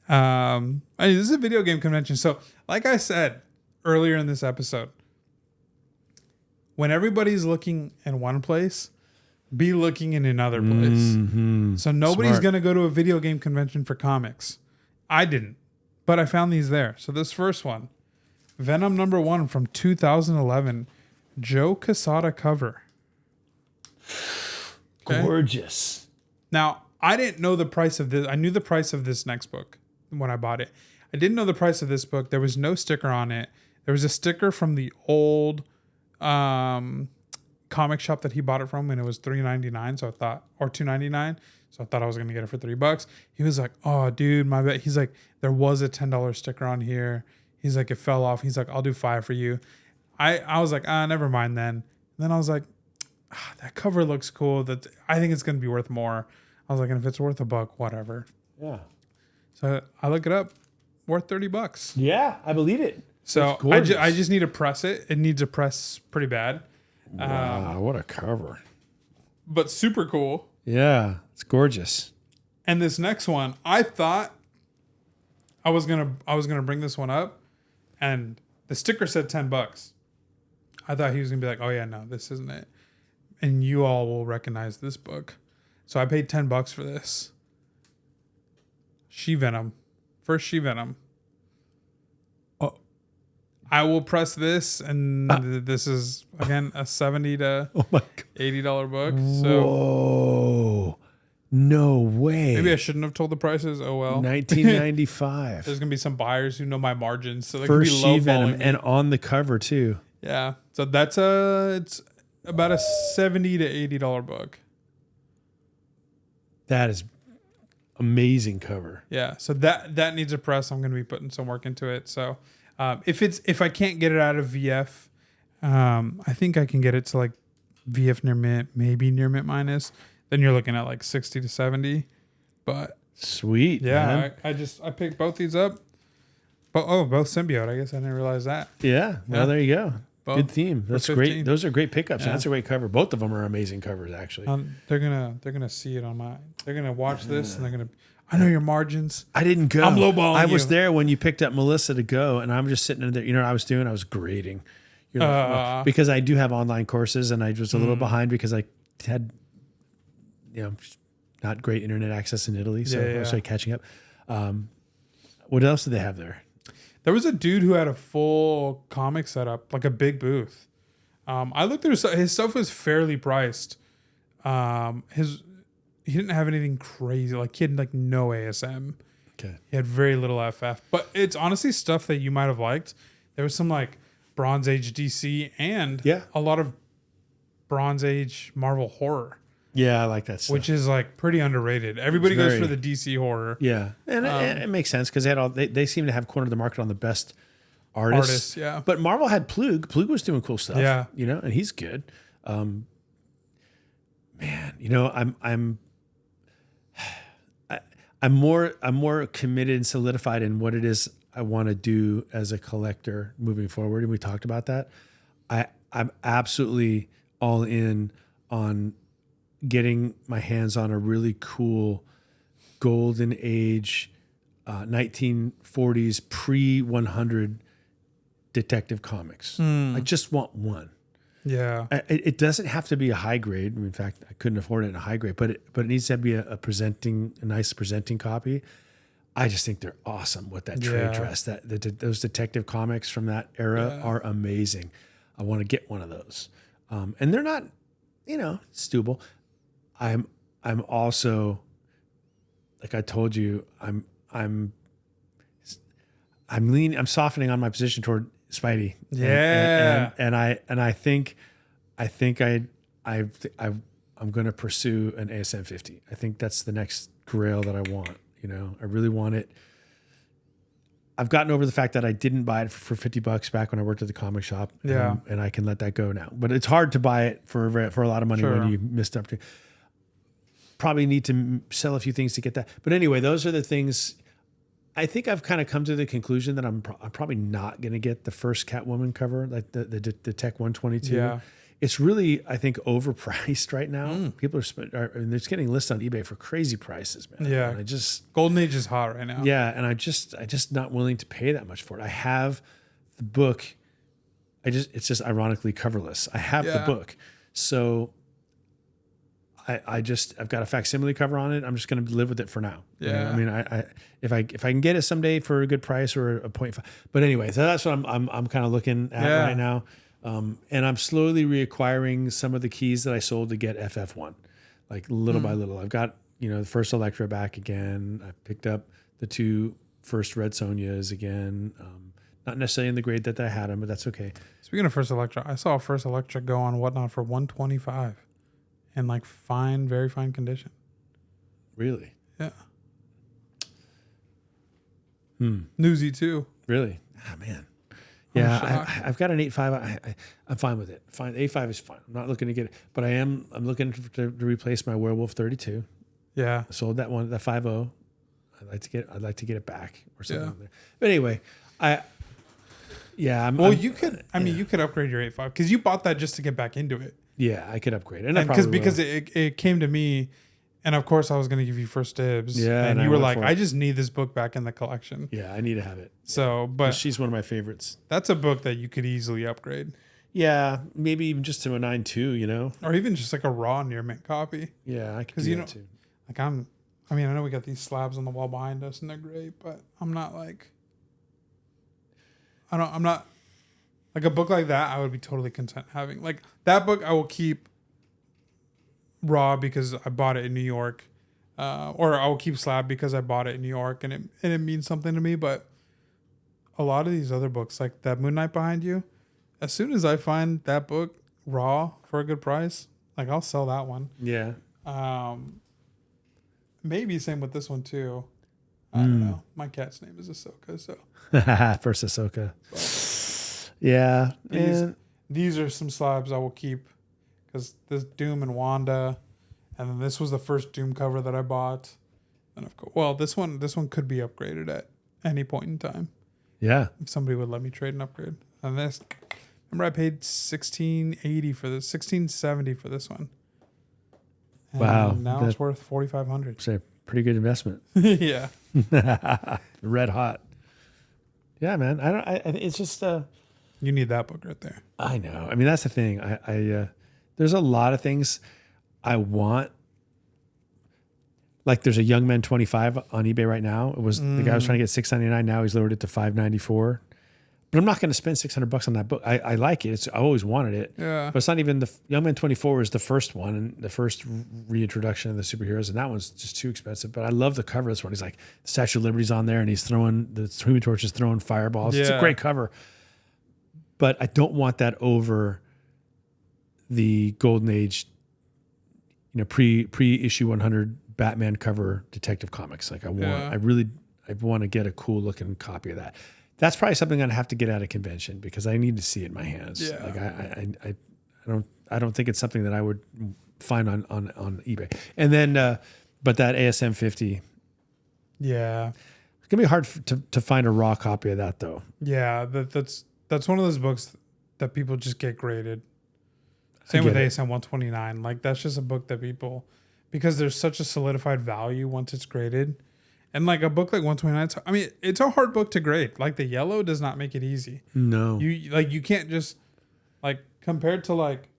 This is a video game convention. So like I said earlier in this episode, when everybody's looking in one place, be looking in another place. Mm-hmm. So nobody's going to go to a video game convention for comics. I didn't, but I found these there. So this first one, Venom #1 from 2011, Joe Quesada cover. Okay. Gorgeous. Now, I didn't know the price of this. I knew the price of this next book when I bought it. I didn't know the price of this book. There was no sticker on it. There was a sticker from the old comic shop that he bought it from, and it was $3.99. So I thought, or $2.99. So I thought I was gonna get it for $3. He was like, "Oh, dude, my bad." He's like, "There was a $10 sticker on here." He's like, "It fell off." He's like, "I'll do $5 for you." I was like, never mind then. And then I was like, that cover looks cool. That I think it's gonna be worth more. I was like, and if it's worth $1, whatever. Yeah. So I look it up, worth $30. Yeah, I believe it. So I just need to press it. It needs a press pretty bad. Wow, what a cover. But super cool. Yeah, it's gorgeous. And this next one, I thought I was gonna bring this one up, and the sticker said $10. I thought he was gonna be like, "Oh yeah, no, this isn't it," and you all will recognize this book. So I paid $10 for this. She-Venom, first She-Venom. Oh, I will press this, and this is again a $70 to $80 book. So whoa. No way. maybe I shouldn't have told the prices. Oh well. 1995. There's gonna be some buyers who know my margins, so they First could be low She-Venom, and on the cover too. Yeah. So that's it's about a $70 to $80 book. That is amazing cover. Yeah. So that needs a press. I'm gonna be putting some work into it. So if I can't get it out of VF, I think I can get it to like VF near mint, maybe near mint minus. Then you're looking at like 60 to 70. But sweet. yeah, man. I picked both these up. Both symbiote. I guess I didn't realize that. Yeah. Well, there you go. Both Good theme. for That's 15. great. Those are great pickups. Yeah. That's a great cover. Both of them are amazing covers, actually. They're gonna see it on my. They're gonna watch this and they're gonna. I know your margins. I didn't go. I'm lowballing I was you. there when you picked up Melissa to go, and I'm just sitting in there. You know what I was doing? I was grading. You're like, well, because I do have online courses, and I was a little behind because I had, not great internet access in Italy, so I started catching up. What else did they have there? There was a dude who had a full comic setup, like a big booth. I looked through his stuff was fairly priced. He didn't have anything crazy. Like he had like no ASM. Okay. He had very little FF, but it's honestly stuff that you might have liked. There was some like Bronze Age DC and a lot of Bronze Age Marvel horror. Yeah, I like that stuff. Which is like pretty underrated. Everybody goes for the DC horror. Yeah, and it makes sense because they seem to have cornered the market on the best artists. Yeah. But Marvel had Plug. Plug was doing cool stuff. Yeah. And he's good. Man, I'm more committed and solidified in what it is I want to do as a collector moving forward, and we talked about that. I'm absolutely all in on getting my hands on a really cool golden age 1940s pre-100 detective comics. I just want one. Yeah. It doesn't have to be a high grade. In fact, I couldn't afford it in a high grade, but it needs to be a nice presenting copy. I just think they're awesome with that trade dress. Those detective comics from that era are amazing. I want to get one of those. And they're not, it's doable. I'm also, like I told you, I'm softening on my position toward Spidey. Yeah. And I think I'm going to pursue an ASM 50. I think that's the next grail that I want. I really want it. I've gotten over the fact that I didn't buy it for $50 back when I worked at the comic shop. And I can let that go now. But it's hard to buy it for a lot of money when you missed up. Probably need to sell a few things to get that. But anyway, those are the things. I think I've kind of come to the conclusion that I'm probably not going to get the first Catwoman cover, like the Tech 122. Yeah. It's really, I think, overpriced right now. People it's getting listed on eBay for crazy prices, man. Yeah. And Golden Age is hot right now. Yeah, and I just not willing to pay that much for it. I have the book. It's just ironically coverless. I have the book, so I've got a facsimile cover on it. I'm just going to live with it for now. Yeah. I mean, if I can get it someday for a good price or a 0.5. But anyway, so that's what I'm kind of looking at right now. And I'm slowly reacquiring some of the keys that I sold to get FF1, like little by little. I've got, the first Electra back again. I picked up the 2 first Red Sonjas again. Not necessarily in the grade that I had them, but that's okay. Speaking of first Electra, I saw first Electra go on Whatnot for $125 in like very fine condition. Really? Yeah. Newsy too. Really? Ah, man. Yeah, I've got an 8.5. I'm fine with it. Fine, 8.5 is fine. I'm not looking to get it, but I'm looking to replace my Werewolf 32. Yeah, I sold that one, that 5.0. I'd like to get it back or something. There. But anyway, you could. You could upgrade your 8.5 because you bought that just to get back into it. Yeah, I could upgrade it, because it came to me, and of course I was going to give you first dibs. Yeah, and you were like, I just need this book back in the collection. Yeah, I need to have it. So, but she's one of my favorites. That's a book that you could easily upgrade. Yeah, maybe even just to a 9.2, or even just like a raw near mint copy. Yeah, I could do that too. Like I know we got these slabs on the wall behind us and they're great, but I'm not like a book like that. I would be totally content having like that book. I will keep raw because I bought it in New York, or I will keep slab because I bought it in New York and it means something to me. But a lot of these other books, like that Moon Knight behind you, as soon as I find that book raw for a good price, like I'll sell that one. Yeah. Maybe same with this one too. I don't know. My cat's name is Ahsoka, so. First Ahsoka. Yeah. These are some slabs I will keep because this Doom and Wanda, and then this was the first Doom cover that I bought. And of course, this one could be upgraded at any point in time. Yeah. If somebody would let me trade an upgrade. And this, remember I paid $16.80 for this, $16.70 for this one. And Wow, now it's worth $4,500. It's a pretty good investment. Yeah. Red hot. Yeah, man. It's just. You need that book right there. I know. I mean, that's the thing. There's a lot of things I want. Like there's a Young Men 25 on eBay right now. It was the guy was trying to get $6.99. Now he's lowered it to $5.94. But I'm not going to spend $600 on that book. I like it. I always wanted it. Yeah. But it's not even the Young Men 24 is the first one and the first reintroduction of the superheroes, and that one's just too expensive. But I love the cover of this one. He's like the Statue of Liberty's on there, and he's throwing the Human Torch is throwing fireballs. It's a great cover. But I don't want that over the Golden Age, pre issue 100 Batman cover Detective Comics. Like I want to get a cool looking copy of that. That's probably something I'd have to get at a convention because I need to see it in my hands. Yeah. Like I don't think it's something that I would find on eBay. And then, but that ASM 50. Yeah. It's gonna be hard to find a raw copy of that though. Yeah. That's one of those books that people just get graded. Same with ASM 129. Like that's just a book that people, because there's such a solidified value once it's graded. And like a book like 129, it's a hard book to grade. Like the yellow does not make it easy. No. You can't just like compared to like,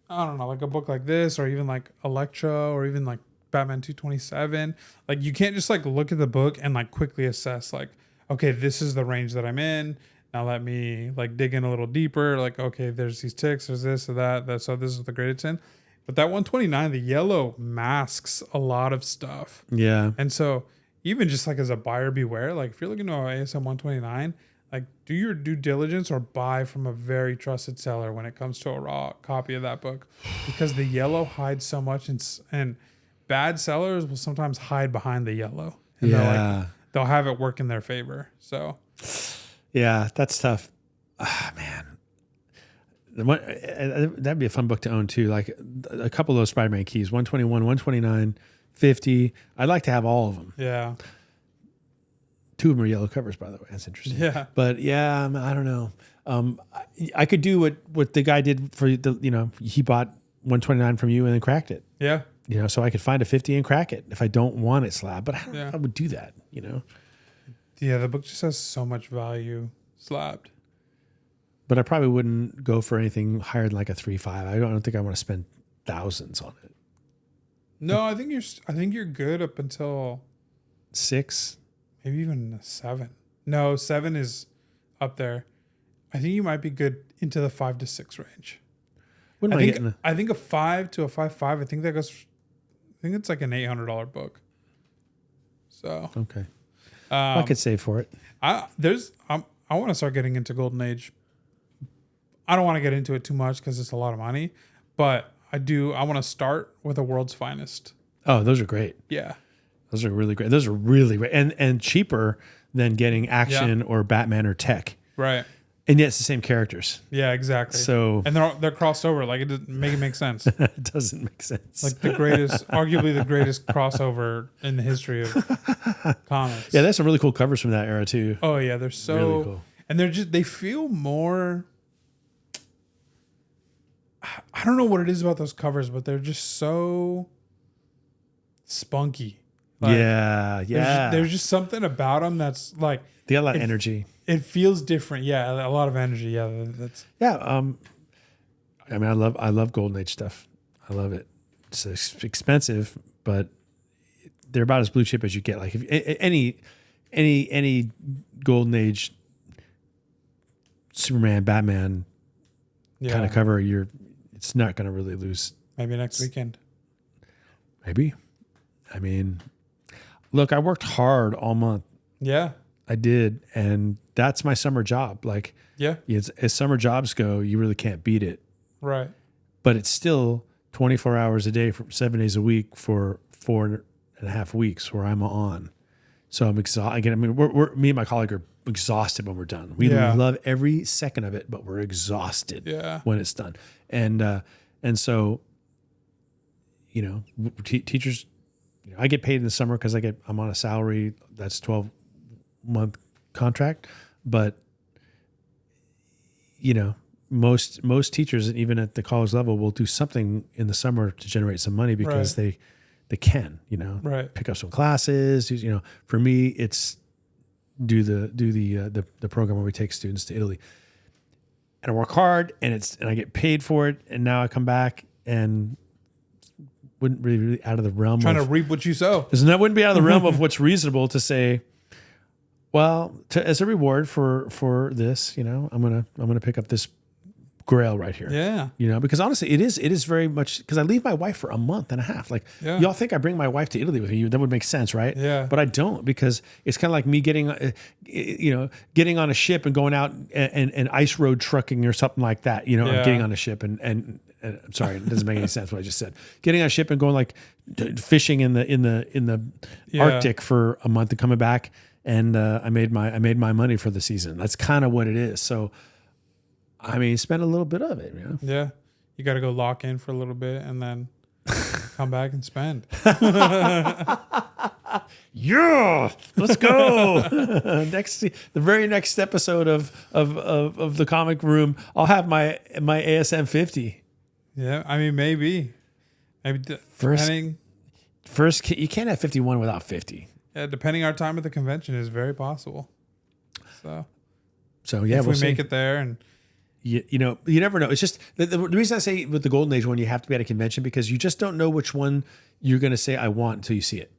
I don't know, like a book like this or even like Elektra or even like Batman 227. Like you can't just like look at the book and like quickly assess like, okay, this is the range that I'm in. Now let me like dig in a little deeper. Like, okay, there's these ticks, there's this or that. So this is the grade it's in. But that 129, the yellow masks a lot of stuff. Yeah. And so even just like as a buyer beware, like if you're looking to ASM 129, like do your due diligence or buy from a very trusted seller when it comes to a raw copy of that book, because the yellow hides so much and bad sellers will sometimes hide behind the yellow. And they'll have it work in their favor. So yeah, that's tough. Ah, man. That'd be a fun book to own too. Like a couple of those Spider-Man keys, 121, 129, 50. I'd like to have all of them. Yeah. 2 of them are yellow covers, by the way. That's interesting. Yeah. But yeah, I don't know. I could do what the guy did for the, he bought 129 from you and then cracked it. Yeah. So I could find a 50 and crack it if I don't want it slab. But I don't know if I would do that, Yeah, the book just has so much value slabbed. But I probably wouldn't go for anything higher than like a 3.5. I don't think I want to spend thousands on it. No, I think you're good up until 6, maybe even a 7. No, 7 is up there. I think you might be good into the 5 to 6 range. What am I getting? I think a 5 to a 5.5. I think it's like an $800 book. So okay, I could save for it. I want to start getting into Golden Age. I don't want to get into it too much because it's a lot of money, but I want to start with a World's Finest. Oh, those are great. Yeah. Those are really great. Those are really great. And cheaper than getting Action or Batman or Tech. Right. And yet it's the same characters. Yeah, exactly. So and they're crossed over. Like it doesn't make sense. It doesn't make sense. Like arguably the greatest crossover in the history of comics. Yeah, there's some really cool covers from that era too. Oh yeah, they're so really cool. And they feel more, I don't know what it is about those covers, but they're just so spunky. Like, yeah. There's just something about them that's like they got a lot of energy. It feels different. Yeah, a lot of energy. Yeah, that's I love Golden Age stuff. I love it. It's expensive, but they're about as blue chip as you get. Like if any Golden Age Superman, Batman kind of cover, it's not going to really lose. Maybe next weekend. Maybe. I mean, look, I worked hard all month. Yeah. I did. And that's my summer job. Like, as summer jobs go, you really can't beat it. Right. But it's still 24 hours a day for 7 days a week for 4.5 weeks where I'm on. So I'm exhausted. Again, I mean, me and my colleague are exhausted when we're done. We love every second of it, but we're exhausted when it's done. And so, teachers, I get paid in the summer because I'm on a salary that's 12-month contract, but most teachers, even at the college level, will do something in the summer to generate some money because they can, Right. pick up some classes. For me, it's do the program where we take students to Italy, and I work hard, and I get paid for it, and now I come back and wouldn't really out of the realm Trying to reap what you sow. that wouldn't be out of the realm of what's reasonable to say. Well, as a reward for this, I'm gonna pick up this grail right here. Yeah. Because honestly, it is very much because I leave my wife for a month and a half. Like y'all think I bring my wife to Italy with me? That would make sense, right? Yeah. But I don't, because it's kind of like me getting on a ship and going out and ice road trucking or something like that. I'm getting on a ship and I'm sorry, it doesn't make any sense what I just said. Getting on a ship and going like fishing in the Arctic for a month and coming back, and I made my money for the season. That's kind of what it is. So, I mean, spend a little bit of it. Yeah. You got to go lock in for a little bit and then come back and spend. Yeah, let's go. The very next episode of the Comic Room, I'll have my ASM 50. Yeah, I mean, maybe depending. First, you can't have 51 without 50. Yeah, depending our time at the convention is very possible. So yeah, if we make it there, and you never know. It's just the reason I say with the Golden Age one, you have to be at a convention because you just don't know which one you're going to say I want until you see it.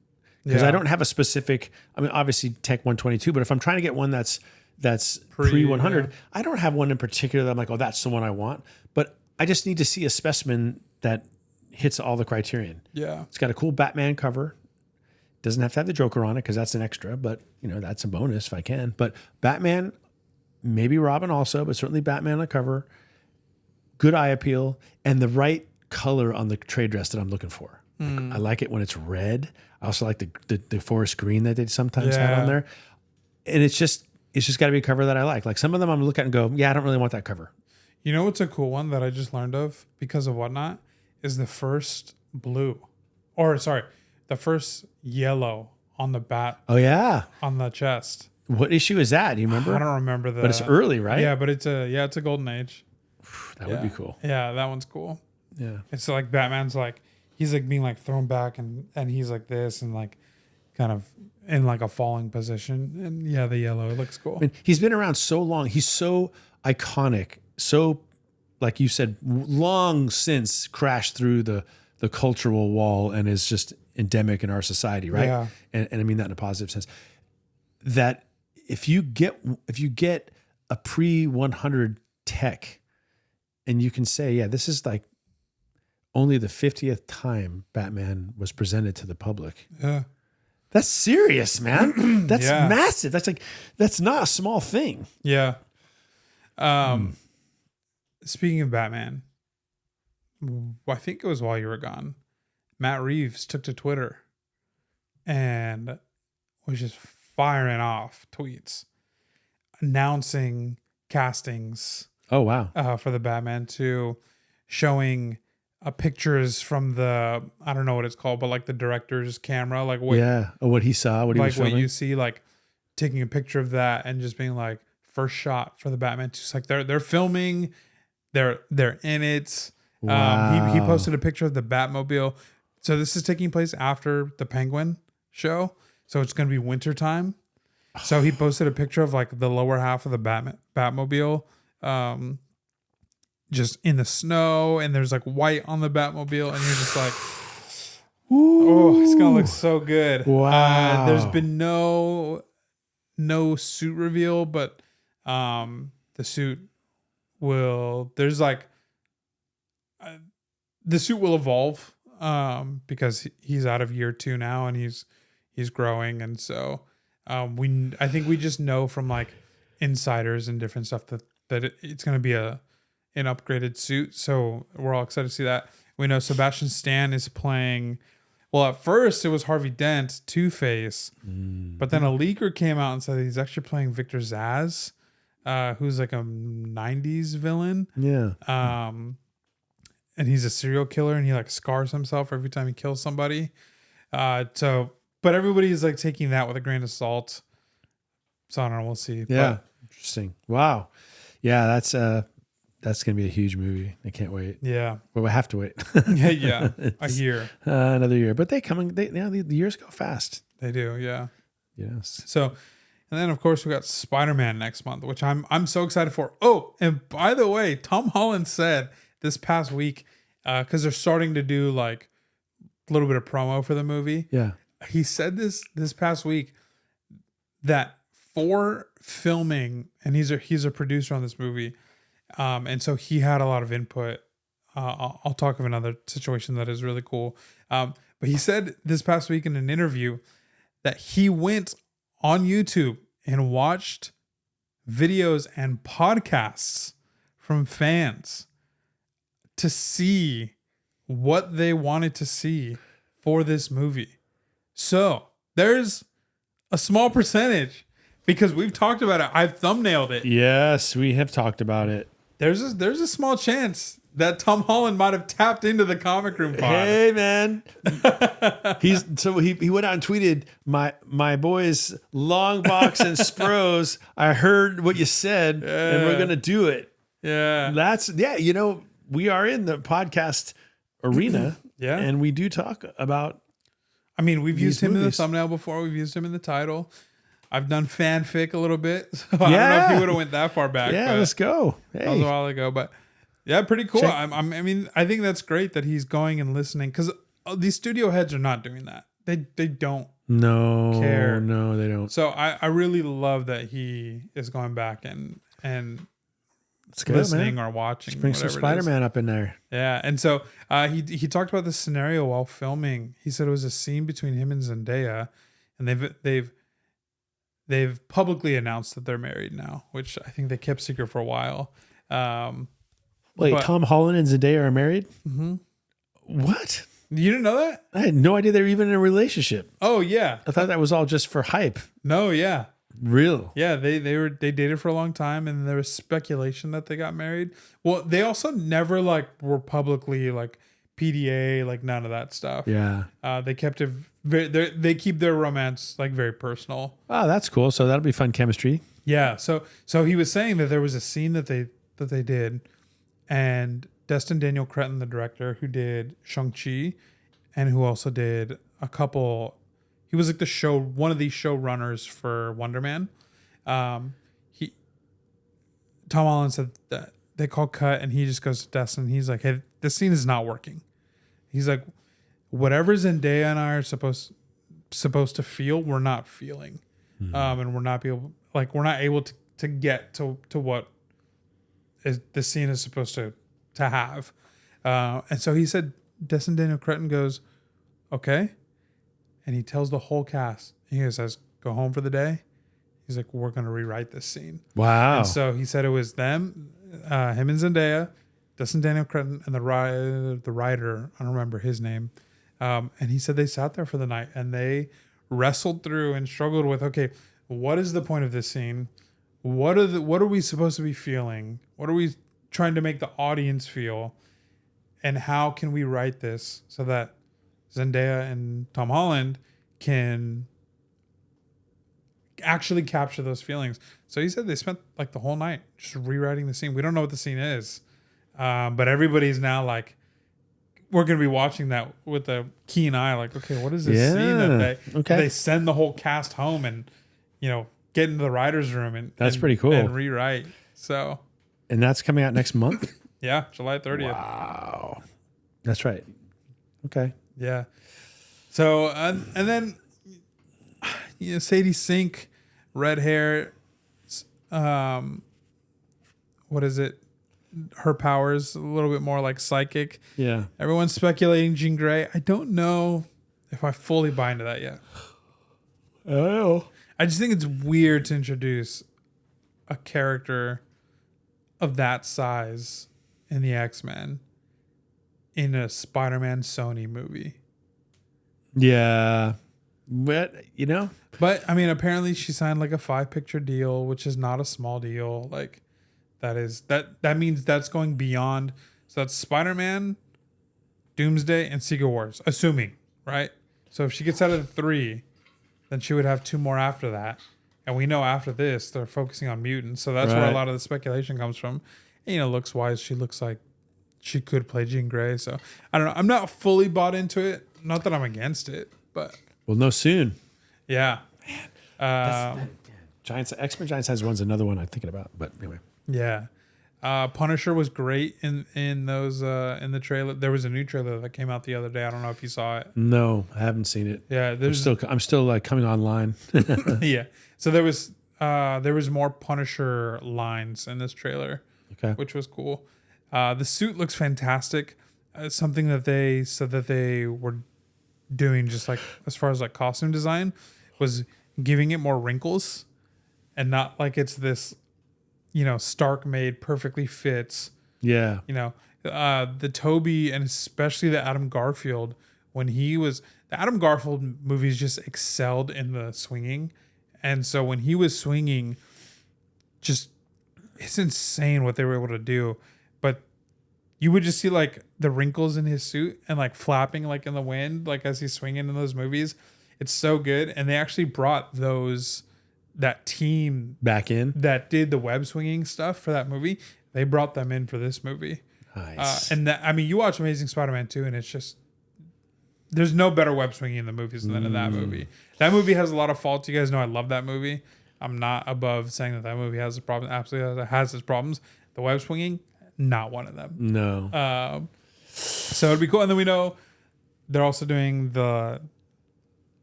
Because I don't have a specific. I mean, obviously Tech 122, but if I'm trying to get one that's pre 100, I don't have one in particular that I'm like, oh, that's the one I want. But I just need to see a specimen that hits all the criterion. Yeah. It's got a cool Batman cover. Doesn't have to have the Joker on it because that's an extra, but that's a bonus if I can. But Batman, maybe Robin also, but certainly Batman on the cover. Good eye appeal and the right color on the trade dress that I'm looking for. I like it when it's red. I also like the forest green that they sometimes had on there. And it's just got to be a cover that I like. Like some of them I'm looking at and go, yeah, I don't really want that cover. You know what's a cool one that I just learned of because of Whatnot is the first the first yellow on the bat. Oh yeah, on the chest. What issue is that? Do you remember? I don't remember but it's early, right? Yeah, but it's a Golden Age. That would be cool. Yeah, that one's cool. Yeah, it's like Batman's like he's like being like thrown back and he's like this and like kind of in like a falling position and the yellow, it looks cool. I mean, he's been around so long. He's so iconic. So, like you said, long since crashed through the cultural wall and is just endemic in our society, right? Yeah. And I mean that in a positive sense. That if you get a pre 100 tech, and you can say, yeah, this is like only the 50th time Batman was presented to the public. Yeah. That's serious, man. That's massive. That's not a small thing. Yeah. Speaking of Batman, I think it was while you were gone, Matt Reeves took to Twitter and was just firing off tweets announcing castings. Oh, wow. For the Batman 2, showing pictures from the, I don't know what it's called, but like the director's camera, like what he saw, what he was filming. What you see, like taking a picture of that and just being like first shot for the Batman 2. It's like they're filming, they're in it. Wow. He posted a picture of the Batmobile. So this is taking place after the Penguin show, so it's going to be wintertime. So he posted a picture of like the lower half of the Batmobile, just in the snow, and there's like white on the Batmobile, and you're just like, oh, it's gonna look so good. Wow. There's been no suit reveal, but the suit will. There's like the suit will evolve because he's out of year 2 now, and he's growing, and so I think we just know from like insiders and different stuff that it's going to be an upgraded suit. So we're all excited to see that. We know Sebastian Stan is playing. Well, at first it was Harvey Dent, Two-Face, but then a leaker came out and said he's actually playing Victor Zsasz, who's like a 90s villain. Yeah. And he's a serial killer, and he like scars himself every time he kills somebody. But everybody's like taking that with a grain of salt. So I don't know. We'll see. Yeah. Interesting. Wow. Yeah. That's That's going to be a huge movie. I can't wait. Yeah. Well, we have to wait. Yeah. A year. Another year. But the years go fast. They do. Yeah. Yes. So, and then of course we got Spider-Man next month, which I'm so excited for. Oh, and by the way, Tom Holland said this past week, because they're starting to do like a little bit of promo for the movie. Yeah. He said this past week that for filming, and he's a producer on this movie, and so he had a lot of input. I'll talk of another situation that is really cool. But he said this past week in an interview that he went on YouTube and watched videos and podcasts from fans to see what they wanted to see for this movie. So there's a small percentage, because we've talked about it. I've thumbnailed it. Yes, we have talked about it. There's a small chance that Tom Holland might have tapped into the comic room pod. Hey man, he went out and tweeted, my boys Long Box and Spros. I heard what you said, and we're gonna do it. Yeah, we are in the podcast arena, yeah, and we do talk about. I mean, we've used him movies. in the thumbnail before. We've used him in the title. I've done fanfic a little bit. So I don't know if he would have went that far back. Yeah, let's go. Hey. That was a while ago, but yeah, pretty cool. I think that's great that he's going and listening, because these studio heads are not doing that. They don't care. No, they don't. So I really love that he is going back and It's good, listening man. or watching. Just bring some Spider-Man up in there. Yeah, and so he talked about this scenario while filming. He said it was a scene between him and Zendaya, and they've publicly announced that they're married now, which I think they kept secret for a while. Wait, Tom Holland and Zendaya are married? Mm-hmm. What? You didn't know that? I had no idea they were even in a relationship. Oh yeah, I thought that was all just for hype. no, yeah. Real? Yeah, they dated for a long time, and there was speculation that they got married. Well, they also never were publicly PDA, none of that stuff. Yeah. They kept it they keep their romance very personal. Oh, that's cool. So that'll be fun chemistry. Yeah. So he was saying that there was a scene that they did, and Destin Daniel Cretton, the director who did Shang-Chi, and who also did a couple. He was one of these showrunners for Wonder Man. Tom Holland said that they call cut, and he just goes to Destin. He's like, "Hey, this scene is not working." He's like, "Whatever Zendaya and I are supposed to feel, we're not feeling, and we're not able to get to what the scene is supposed to have." And so he said, Destin Daniel Cretton goes, "Okay." And he tells the whole cast, he says, "Go home for the day." He's like, "We're going to rewrite this scene." Wow. And so he said it was them, him and Zendaya, Destin Daniel Cretton, and the writer, I don't remember his name. And he said they sat there for the night and they wrestled through and struggled with, okay, what is the point of this scene? What are we supposed to be feeling? What are we trying to make the audience feel? And how can we write this so that Zendaya and Tom Holland can actually capture those feelings? So he said they spent the whole night just rewriting the scene. We don't know what the scene is, but everybody's now we're going to be watching that with a keen eye. Okay, what is this scene that they send the whole cast home and get into the writer's room and that's pretty cool and rewrite. So, and that's coming out next month. Yeah, July 30th. Wow, that's right. Okay. Yeah. So and then Sadie Sink, red hair. What is it? Her powers a little bit more psychic. Yeah. Everyone's speculating Jean Grey. I don't know if I fully buy into that yet. Oh. I just think it's weird to introduce a character of that size in the X-Men in a Spider-Man Sony movie. Yeah. But, But, I mean, apparently she signed a 5-picture deal, which is not a small deal. That means that's going beyond. So that's Spider-Man, Doomsday, and Secret Wars, assuming, right? So if she gets out of the 3, then she would have 2 more after that. And we know after this, they're focusing on mutants. So that's where a lot of the speculation comes from. looks wise, she looks like she could play Jean Grey. So I don't know. I'm not fully bought into it. Not that I'm against it, but We'll know soon. yeah. Giants, X-Men Giants has one's another one I'm thinking about. But anyway. Yeah. Punisher was great in those in the trailer. There was a new trailer that came out the other day. I don't know if you saw it. No, I haven't seen it. Yeah, I'm still like coming online. yeah. So there was more Punisher lines in this trailer, Okay. which was cool. The suit looks fantastic. It's something that they said that they were doing, just like as far as like costume design, was giving it more wrinkles, and not like it's this, Stark made perfectly fits. Yeah. The Toby and especially the Adam Garfield, the Adam Garfield movies just excelled in the swinging. And so when he was swinging, it's insane what they were able to do. But you would just see like the wrinkles in his suit and like flapping like in the wind, like as he's swinging in those movies. It's so good. And they actually brought that team back in that did the web swinging stuff for that movie. They brought them in for this movie. Nice. You watch Amazing Spider-Man 2 and it's just, there's no better web swinging in the movies than in that movie. That movie has a lot of faults. You guys know I love that movie. I'm not above saying that movie has a problem. Absolutely has its problems. The web swinging, not one of them. No. So it'd be cool. And then we know they're also doing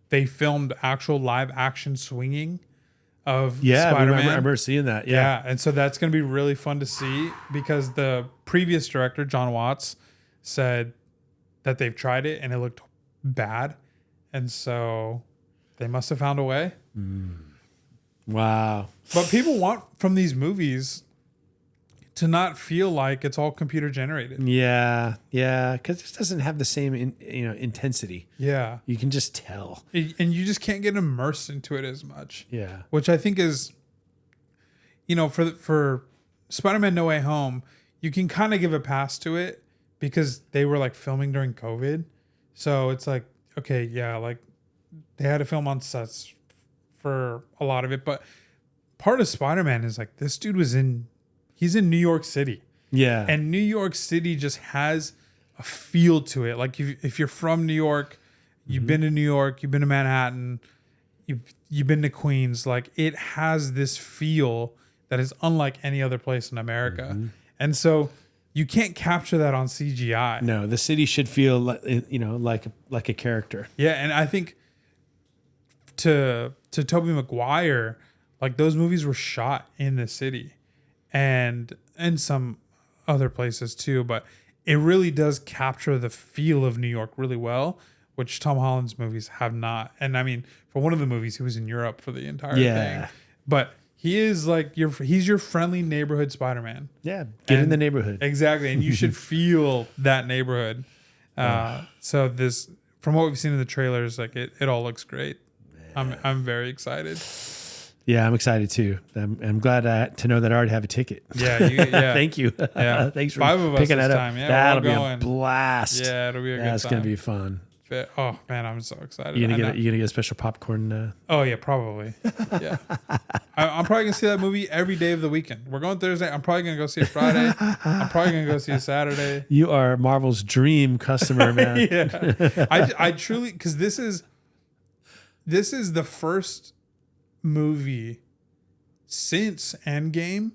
they filmed actual live action swinging of Spider-Man. I remember seeing that. Yeah. And so that's going to be really fun to see, because the previous director, John Watts, said that they've tried it and it looked bad. And so they must have found a way. Wow. But people want from these movies to not feel like it's all computer generated. Yeah, because it doesn't have the same intensity. Yeah, you can just tell, and you just can't get immersed into it as much. Yeah, which I think is, for Spider-Man No Way Home, you can kind of give a pass to it because they were like filming during COVID, so it's like, okay, yeah, like they had to film on sets for a lot of it, but part of Spider-Man is like this dude he's in New York City. Yeah. And New York City just has a feel to it. Like if you're from New York, you've been to New York, you've been to Manhattan, you've been to Queens, like it has this feel that is unlike any other place in America. And so you can't capture that on CGI. No, the city should feel like a character. Yeah, and I think to Tobey Maguire, like those movies were shot in the city. And some other places too, but it really does capture the feel of New York really well, which Tom Holland's movies have not. And I mean, for one of the movies, he was in Europe for the entire thing. But he is like he's your friendly neighborhood Spider-Man. Yeah, get in the neighborhood. Exactly, and you should feel that neighborhood. So this, from what we've seen in the trailers, like it all looks great. I'm very excited. Yeah, I'm excited too. I'm glad to know that I already have a ticket. Yeah. Thank you. Yeah. Thanks for 5 of us picking this that up. time. Yeah, that'll be a blast. Yeah, it'll be a good time. That's gonna be fun. Oh man, I'm so excited. You gonna get a special popcorn? Oh yeah, probably. Yeah, I'm probably gonna see that movie every day of the weekend. We're going Thursday. I'm probably gonna go see it Friday. I'm probably gonna go see it Saturday. You are Marvel's dream customer, man. Yeah, I truly, because this is the first movie since Endgame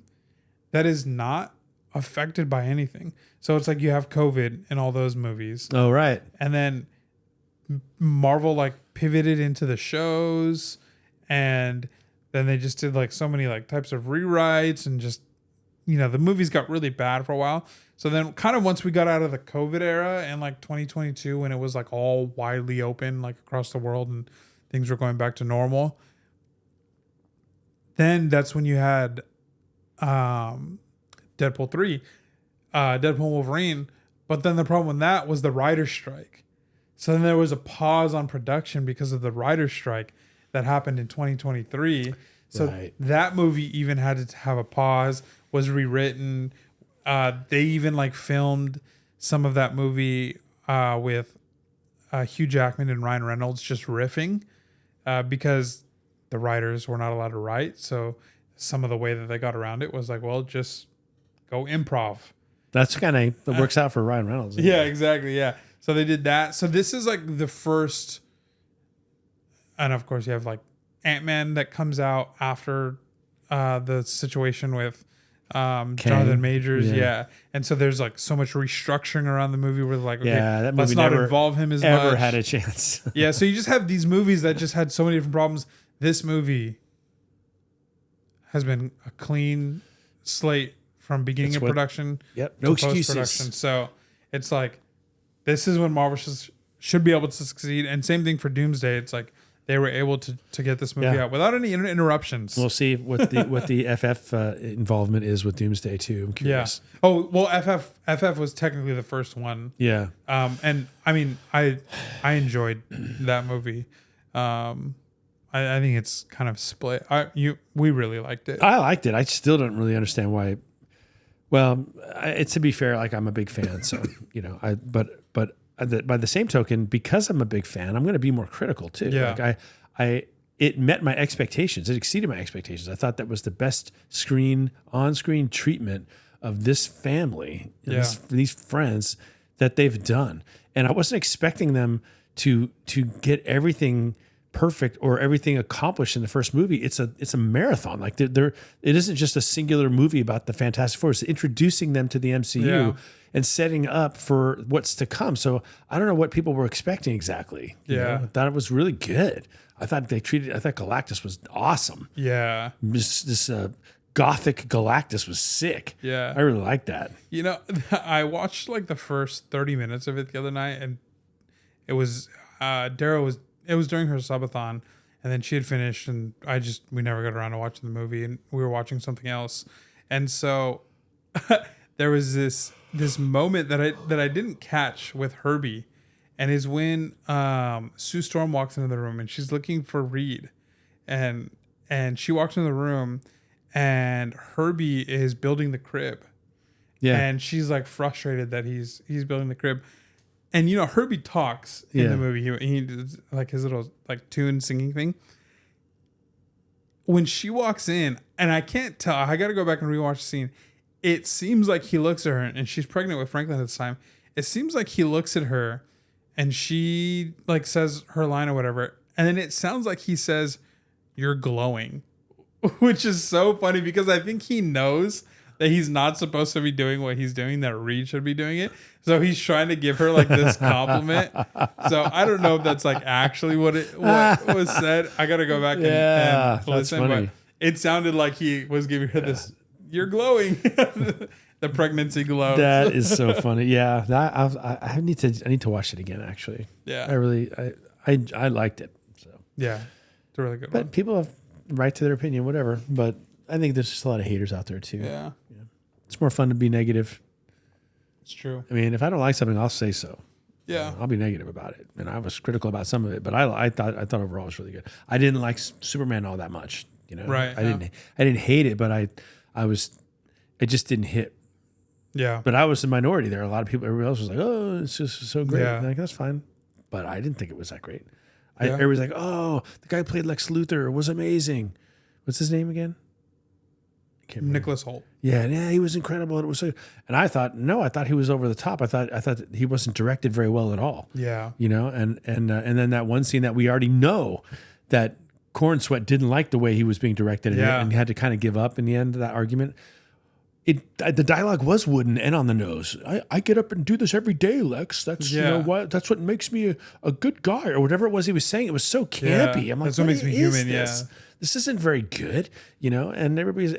that is not affected by anything. So it's like you have COVID in all those movies. Oh, right. And then Marvel like pivoted into the shows, and then they just did like so many like types of rewrites, and just, the movies got really bad for a while. So then kind of once we got out of the COVID era and like 2022, when it was like all widely open, like across the world, and things were going back to normal, then that's when you had Deadpool 3, Deadpool and Wolverine. But then the problem with that was the writer's strike. So then there was a pause on production because of the writer's strike that happened in 2023. So that movie even had to have a pause, was rewritten. They even like filmed some of that movie with Hugh Jackman and Ryan Reynolds just riffing because the writers were not allowed to write. So some of the way that they got around it was like, well, just go improv. That's kind of that works out for Ryan Reynolds. Yeah, exactly. Yeah. So they did that. So this is like the first, and of course you have like Ant-Man that comes out after the situation with Jonathan Majors. Yeah. And so there's like so much restructuring around the movie where like, okay, that movie let's not never involve him as ever much. had a chance. Yeah. So you just have these movies that just had so many different problems. This movie has been a clean slate from beginning of production. Yep. To No excuses. post-production. So it's like, this is when Marvel should be able to succeed. And same thing for Doomsday. It's like they were able to get this movie out without any interruptions. We'll see what the FF involvement is with Doomsday too. I'm curious. Yeah. Oh, well, FF was technically the first one. Yeah. And I mean, I enjoyed that movie. I think it's kind of split. We really liked it. I liked it. I still don't really understand why. Well, it's to be fair, like I'm a big fan, so but by the same token, because I'm a big fan, I'm going to be more critical too. Yeah. Like it met my expectations. It exceeded my expectations. I thought that was the best on-screen treatment of this family, these friends that they've done, and I wasn't expecting them to get everything perfect or everything accomplished in the first movie. It's a marathon. Like it isn't just a singular movie about the Fantastic Four. It's introducing them to the MCU and setting up for what's to come. So I don't know what people were expecting exactly. You know? I thought it was really good. I thought Galactus was awesome. Yeah. This gothic Galactus was sick. Yeah. I really liked that. I watched like the first 30 minutes of it the other night, and it was it was during her subathon, and then she had finished, and we never got around to watching the movie, and we were watching something else. And so there was this moment that I didn't catch with Herbie, and is when Sue Storm walks into the room, and she's looking for Reed, and she walks into the room, and Herbie is building the crib. Yeah. And she's like frustrated that he's building the crib. And Herbie talks in the movie. He does like his little like tune singing thing. When she walks in, and I can't tell, I got to go back and rewatch the scene. It seems like he looks at her, and she's pregnant with Franklin at this time. It seems like he looks at her, and she like says her line or whatever, and then it sounds like he says, "You're glowing," which is so funny because I think he knows that he's not supposed to be doing what he's doing, that Reed should be doing it. So he's trying to give her like this compliment. So I don't know if that's like actually what was said. I got to go back and listen. Funny. But it sounded like he was giving her this, "You're glowing," the pregnancy glow. That is so funny. Yeah. I need to watch it again, actually. Yeah. I liked it. So yeah, it's a really good one. But people have the right to their opinion, whatever. But I think there's just a lot of haters out there too. Yeah. It's more fun to be negative. It's true. I mean, if I don't like something, I'll say so. Yeah. I'll be negative about it. And I was critical about some of it, but I thought overall it was really good. I didn't like Superman all that much, Right. I didn't hate it, but it just didn't hit. Yeah. But I was the minority there. A lot of people, everybody else was like, "Oh, it's just so great." Yeah. Like, that's fine. But I didn't think it was that great. Everybody's like, "Oh, the guy who played Lex Luthor was amazing." What's his name again? Nicholas Hoult. Yeah, he was incredible. It was so, and I thought he was over the top. I thought that he wasn't directed very well at all. Yeah, and then that one scene that we already know that Corn Sweat didn't like the way he was being directed, and had to kind of give up in the end of that argument. The dialogue was wooden and on the nose. I get up and do this every day, Lex. That's that's what makes me a good guy, or whatever it was he was saying. It was so campy. I'm like, that's what makes me human. This? Yeah, this isn't very good, and everybody's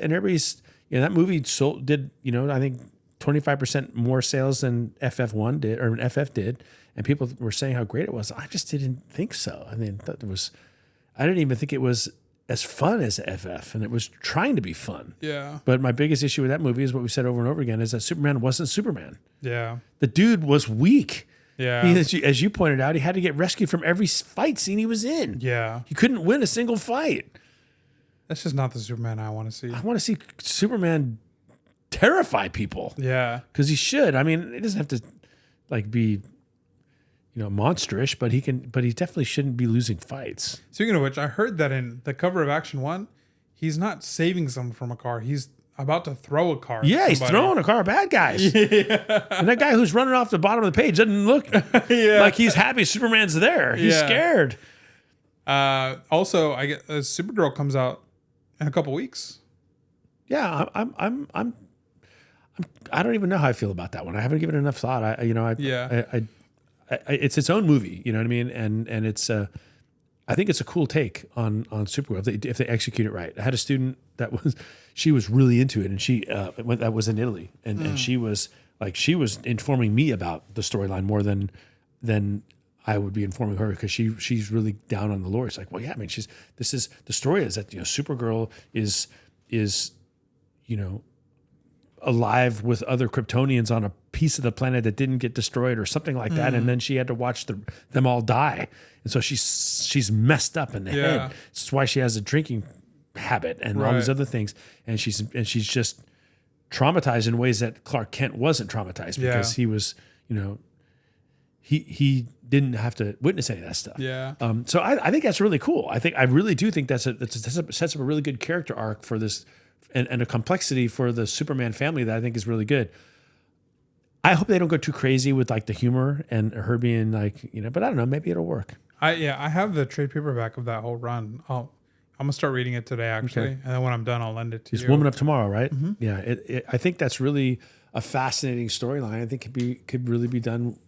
that movie did I think 25% more sales than FF1 did or FF did, and people were saying how great it was. I just didn't think so. I mean, I didn't even think it was as fun as FF, and it was trying to be fun. Yeah. But my biggest issue with that movie is what we said over and over again, is that Superman wasn't Superman. Yeah. The dude was weak. Yeah. As you pointed out, he had to get rescued from every fight scene he was in. Yeah. He couldn't win a single fight. That's just not the Superman I want to see. I want to see Superman terrify people. Yeah. Because he should. I mean, it doesn't have to like be monstrous, but he definitely shouldn't be losing fights. Speaking of which, I heard that in the cover of Action 1, he's not saving someone from a car. He's about to throw a car. Yeah, at he's somebody. throwing a car at bad guys. Yeah. And that guy who's running off the bottom of the page doesn't look Yeah. like he's happy Superman's there. He's Yeah. scared. Also, I get Supergirl comes out in a couple weeks. Yeah, I don't even know how I feel about that one. I haven't given it enough thought. It's its own movie. You know what I mean? And it's I think it's a cool take on Supergirl if they execute it right. I had a student she was really into it, and that was in Italy, and she was informing me about the storyline more than I would be informing her, because she's really down on the lore. It's like, well, yeah, I mean, the story is that Supergirl is alive with other Kryptonians on a piece of the planet that didn't get destroyed or something like that, and then she had to watch them all die, and so she's messed up in the head. That's why she has a drinking habit and all these other things, and she's just traumatized in ways that Clark Kent wasn't traumatized, because he was, he didn't have to witness any of that stuff. Yeah. So I think that's really cool. I really do think that sets up a really good character arc for this, and a complexity for the Superman family that I think is really good. I hope they don't go too crazy with like the humor and her being like, but I don't know, maybe it'll work. I have the trade paperback of that whole run. I'm gonna start reading it today, actually, and then when I'm done, I'll lend it to you. It's Woman of Tomorrow, right? Mm-hmm. Yeah, I think that's really a fascinating storyline. I think could really be done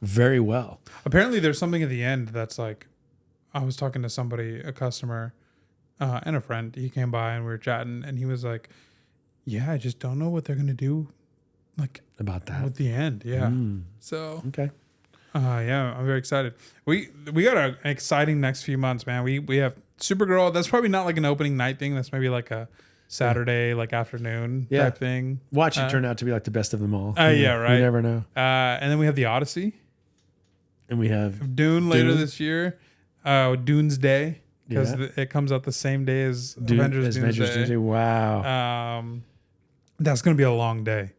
very well. Apparently, there's something at the end that's like, I was talking to somebody, a customer, and a friend. He came by and we were chatting, and he was like, "Yeah, I just don't know what they're gonna do, like about that with the end." Yeah. So okay. Yeah, I'm very excited. We got an exciting next few months, man. We have Supergirl. That's probably not like an opening night thing. That's maybe like a Saturday, like afternoon type thing. Watch it turn out to be like the best of them all. Yeah, right. You never know. And then we have the Odyssey. And we have Dune later this year. Dune's Day, because it comes out the same day as Avengers Doomsday. Wow. That's gonna be a long day.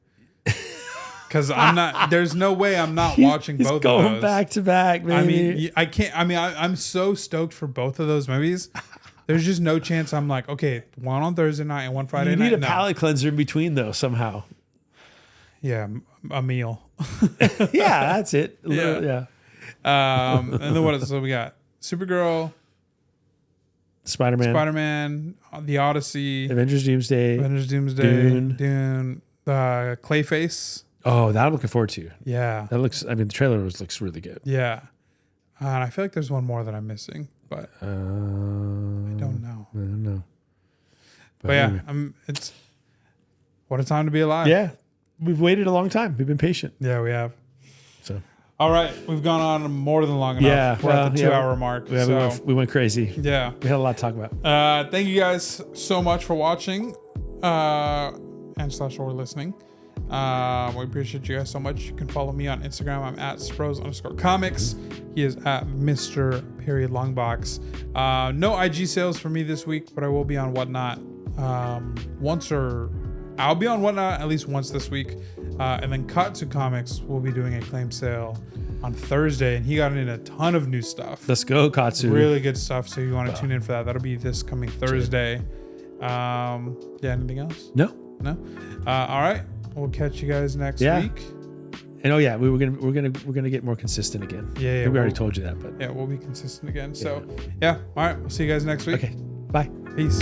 Because I'm not. There's no way I'm not watching both of those. Going back to back, baby. I mean, I can't. I mean, I'm so stoked for both of those movies. There's just no chance I'm like, okay, one on Thursday night and one Friday night. You need a palate cleanser in between, though, somehow. Yeah, a meal. Yeah, that's it. Yeah. And then what else? So we got Supergirl, Spider-Man, The Odyssey, Avengers Doomsday, Dune, Clayface. Oh, that I'm looking forward to. Yeah. That looks, the trailer looks really good. Yeah. And I feel like there's one more that I'm missing, but I don't know. I don't know. But yeah, it's what a time to be alive. Yeah. We've waited a long time. We've been patient. Yeah, we have. So. All right. We've gone on more than long enough. Yeah. We're at the 2-hour mark. Yeah, so. we went crazy. Yeah. We had a lot to talk about. Thank you guys so much for watching and / or listening. We appreciate you guys so much. You can follow me on Instagram. I'm at Spros_comics. He is at Mr. Longbox. No IG sales for me this week, but I will be on Whatnot I'll be on Whatnot at least once this week. And then Katsu Comics will be doing a claim sale on Thursday, and he got in a ton of new stuff. Let's go, Katsu. Really good stuff. So you want to tune in for that. That'll be this coming Thursday. Anything else? No. All right. We'll catch you guys next week. And we're gonna get more consistent again. Yeah. We already told you that, but we'll be consistent again. So all right. We'll see you guys next week. Okay. Bye. Peace.